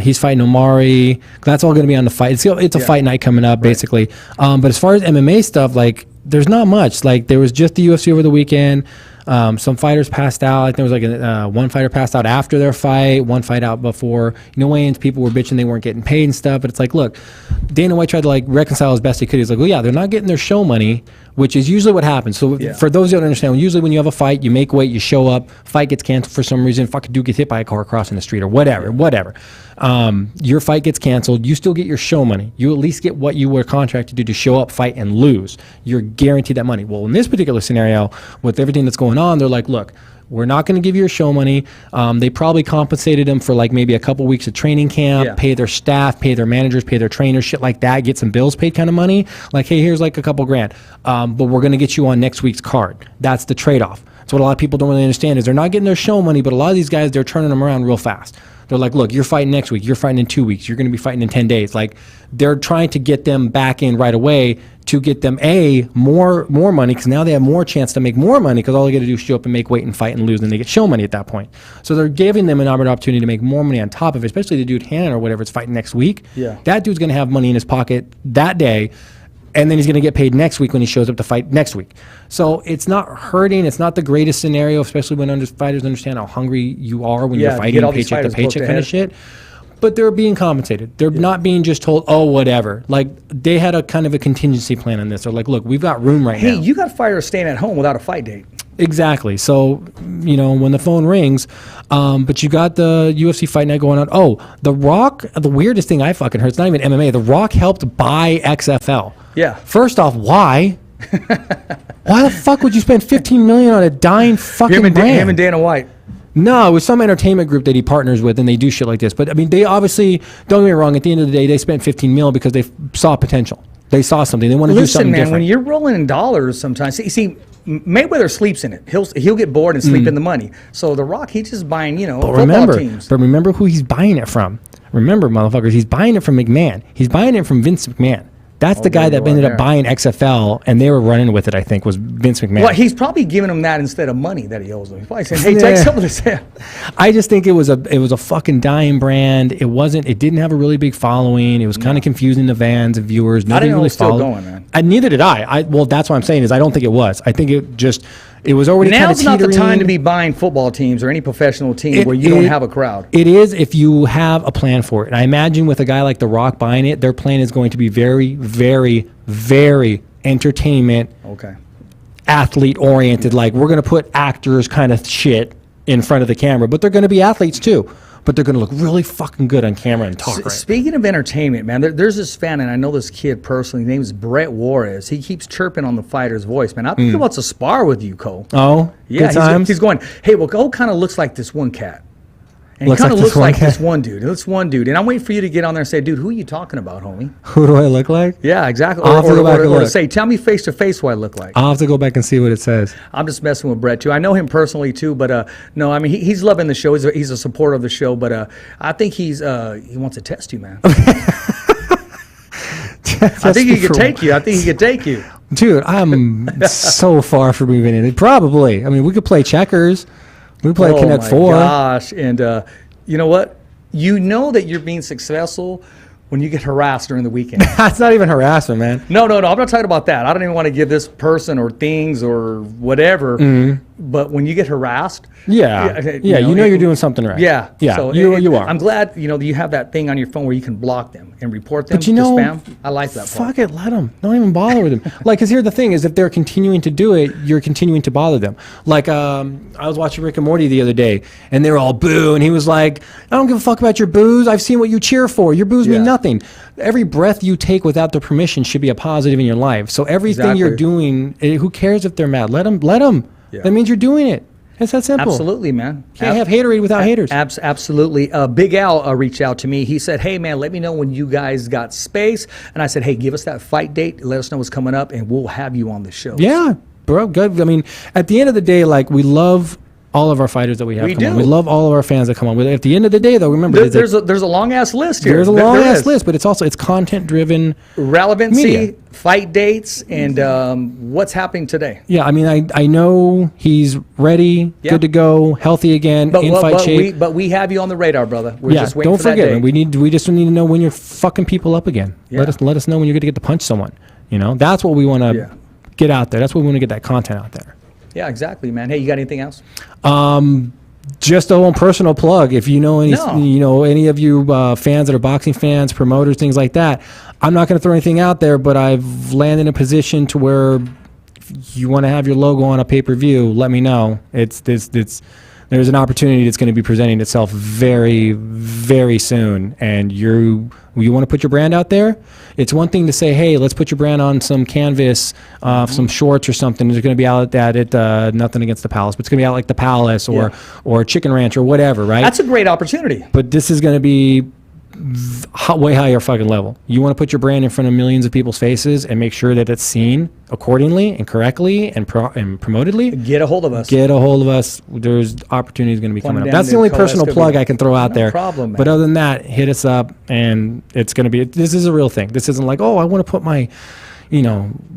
He's fighting Omari. That's all going to be on the fight. It's a fight night coming up, basically. But as far as MMA stuff, like, there's not much. Like, there was just the UFC over the weekend. Some fighters passed out. I think there was like one fighter passed out after their fight, one fight out before. Weigh-ins, people were bitching they weren't getting paid and stuff. But it's like, look, Dana White tried to like reconcile as best he could. He's like, well, yeah, they're not getting their show money, which is usually what happens. So for those who don't understand, usually when you have a fight, you make weight, you show up, fight gets canceled for some reason, fucking dude gets hit by a car crossing the street or whatever. Your fight gets canceled, you still get your show money. You at least get what you were contracted to do to show up, fight, and lose. You're guaranteed that money. Well, in this particular scenario, with everything that's going on, they're like, look, we're not going to give you your show money. They probably compensated them for like maybe a couple weeks of training camp, pay their staff, pay their managers, pay their trainers, shit like that, get some bills paid kind of money. Like, hey, here's like a couple grand. But we're going to get you on next week's card. That's the trade-off. So what a lot of people don't really understand is they're not getting their show money, but a lot of these guys, they're turning them around real fast. They're like, look, you're fighting next week. You're fighting in 2 weeks. You're going to be fighting in 10 days. Like, they're trying to get them back in right away to get them, more money, because now they have more chance to make more money because all they got to do is show up and make weight and fight and lose, and they get show money at that point. So they're giving them an opportunity to make more money on top of it, especially the dude Hannon or whatever is fighting next week. Yeah. That dude's going to have money in his pocket that day, and then he's going to get paid next week when he shows up to fight next week. So it's not hurting. It's not the greatest scenario, especially when fighters understand how hungry you are when you're fighting paycheck to paycheck kind of shit. But they're being compensated. They're not being just told, oh, whatever. Like, they had a kind of a contingency plan on this. They're like, look, we've got room right now. Hey, you got fighters staying at home without a fight date. Exactly. So, when the phone rings, but you got the UFC fight night going on. Oh, The Rock, the weirdest thing I fucking heard, it's not even MMA. The Rock helped buy XFL. Yeah. First off, why? Why the fuck would you spend $15 million on a dying fucking brand? Him and Dana White. No, it was some entertainment group that he partners with, and they do shit like this. But I mean, they obviously, don't get me wrong, at the end of the day, they spent $15 million because they saw potential. They saw something. They want to do something different. Listen, man, when you're rolling in dollars sometimes, see, Mayweather sleeps in it. He'll get bored and sleep in the money. So The Rock, he's just buying, football teams. But remember who he's buying it from. Remember, motherfuckers, he's buying it from McMahon. He's buying it from Vince McMahon. That's the guy that ended up buying XFL, and they were running with it, I think, was Vince McMahon. Well, he's probably giving him that instead of money that he owes him. He's probably saying, hey, take some of this. I just think it was a fucking dying brand. It didn't have a really big following. It was kind of confusing the fans and viewers. Nobody I didn't know really it was still going, man. And neither did I. Well, that's what I'm saying is I don't think it was. I think it was already kind of teetering. Now's not the time to be buying football teams or any professional team where you don't have a crowd. It is if you have a plan for it. And I imagine with a guy like The Rock buying it, their plan is going to be very, very, very entertainment, athlete-oriented. Like, we're going to put actors kind of shit in front of the camera, but they're going to be athletes too. But they're going to look really fucking good on camera and talk right. Speaking of entertainment, man, there's this fan, and I know this kid personally. His name is Brett Juarez. He keeps chirping on the fighter's voice, man. I think he wants to spar with you, Cole. Oh, yeah. Good times. He's going, hey, well, Cole kind of looks like this one cat. And he kind of looks like this one dude. This one dude. And I'm waiting for you to get on there and say, dude, who are you talking about, homie? Who do I look like? Yeah, exactly. I'll have to go back and look. To say, tell me face to face what I look like. I'll have to go back and see what it says. I'm just messing with Brett, too. I know him personally, too. But, no, I mean, he's loving the show. He's a supporter of the show. But I think he wants to test you, man. I think he could take you. I think he could take you. Dude, I'm so far from moving in. Probably. I mean, we could play checkers. We play Connect 4. Oh, my gosh. And you know what? You know that you're being successful when you get harassed during the weekend. That's not even harassment, man. No. I'm not talking about that. I don't even want to give this person or things or whatever. Mm-hmm. But when you get harassed. Yeah. You know you're doing something right. Yeah. Yeah. So you are. I'm glad, you have that thing on your phone where you can block them and report them to spam. I like that part. Fuck it. Let them. Don't even bother with them. Like, because here's the thing is if they're continuing to do it, you're continuing to bother them. Like, I was watching Rick and Morty the other day, and they were all boo, and he was like, I don't give a fuck about your boos. I've seen what you cheer for. Your boos mean nothing. Every breath you take without their permission should be a positive in your life. So everything you're doing, who cares if they're mad? Let them. Yeah. That means you're doing it. It's that simple. Absolutely, man. Can't have haterade without haters. Absolutely. Big Al reached out to me. He said, hey, man, let me know when you guys got space. And I said, hey, give us that fight date. Let us know what's coming up, and we'll have you on the show. Yeah, bro. Good. I mean, at the end of the day, like, we love all of our fighters that we have come on. We love all of our fans that come on. At the end of the day, though, remember, there's a long-ass list here. There's a long-ass list, but it's content-driven. Relevancy, media. Fight dates, and what's happening today. Yeah, I mean, I know he's ready, good to go, healthy again, in fight shape. But we have you on the radar, brother. We're just waiting don't for that forget, day. we just need to know when you're fucking people up again. Yeah. Let us know when you're going to get to punch someone. That's what we want to get out there. That's what we want to get that content out there. Yeah, exactly, man. Hey, you got anything else? Just a little personal plug. If you know any, any of you fans that are boxing fans, promoters, things like that, I'm not going to throw anything out there, but I've landed in a position to where if you want to have your logo on a pay-per-view, let me know. There's an opportunity that's going to be presenting itself very, very soon, and you want to put your brand out there. It's one thing to say, hey, let's put your brand on some canvas, some shorts or something. It's going to be out at it. Nothing against the Palace, but it's going to be out like the Palace or Chicken Ranch or whatever, right? That's a great opportunity. But this is going to be way higher fucking level. You want to put your brand in front of millions of people's faces and make sure that it's seen accordingly and correctly and promotedly. Get a hold of us. There's opportunities going to be coming up. That's the only personal plug I can throw out there. Problem, man. But other than that, hit us up, and it's going to be. This is a real thing. This isn't like, oh, I want to put my,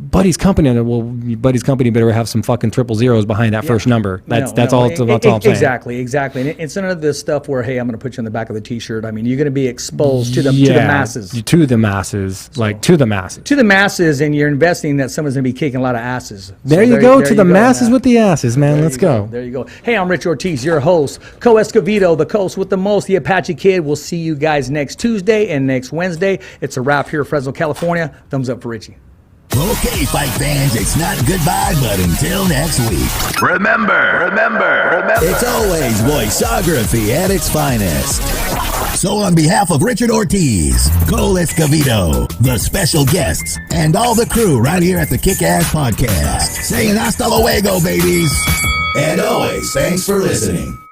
buddy's company in it. Well, buddy's company better have some fucking triple zeros behind that first number. That's all I'm saying. Exactly. And it's none of this stuff where, hey, I'm going to put you on the back of the T-shirt. I mean, you're going to be exposed to the masses. To the masses. To the masses. To the masses, and you're investing that someone's going to be kicking a lot of asses. There you go. To the masses with the asses, man. Let's go. There you go. Hey, I'm Rich Ortiz, your host. Escovedo, the coast with the most, the Apache Kid. We'll see you guys next Tuesday and next Wednesday. It's a wrap here in Fresno, California. Thumbs up for Richie. Okay, fight fans, it's not goodbye, but until next week. Remember. It's always voiceography at its finest. So on behalf of Richard Ortiz, Cole Escovedo, the special guests, and all the crew right here at the Kick-Ass Podcast, saying hasta luego, babies. And always, thanks for listening.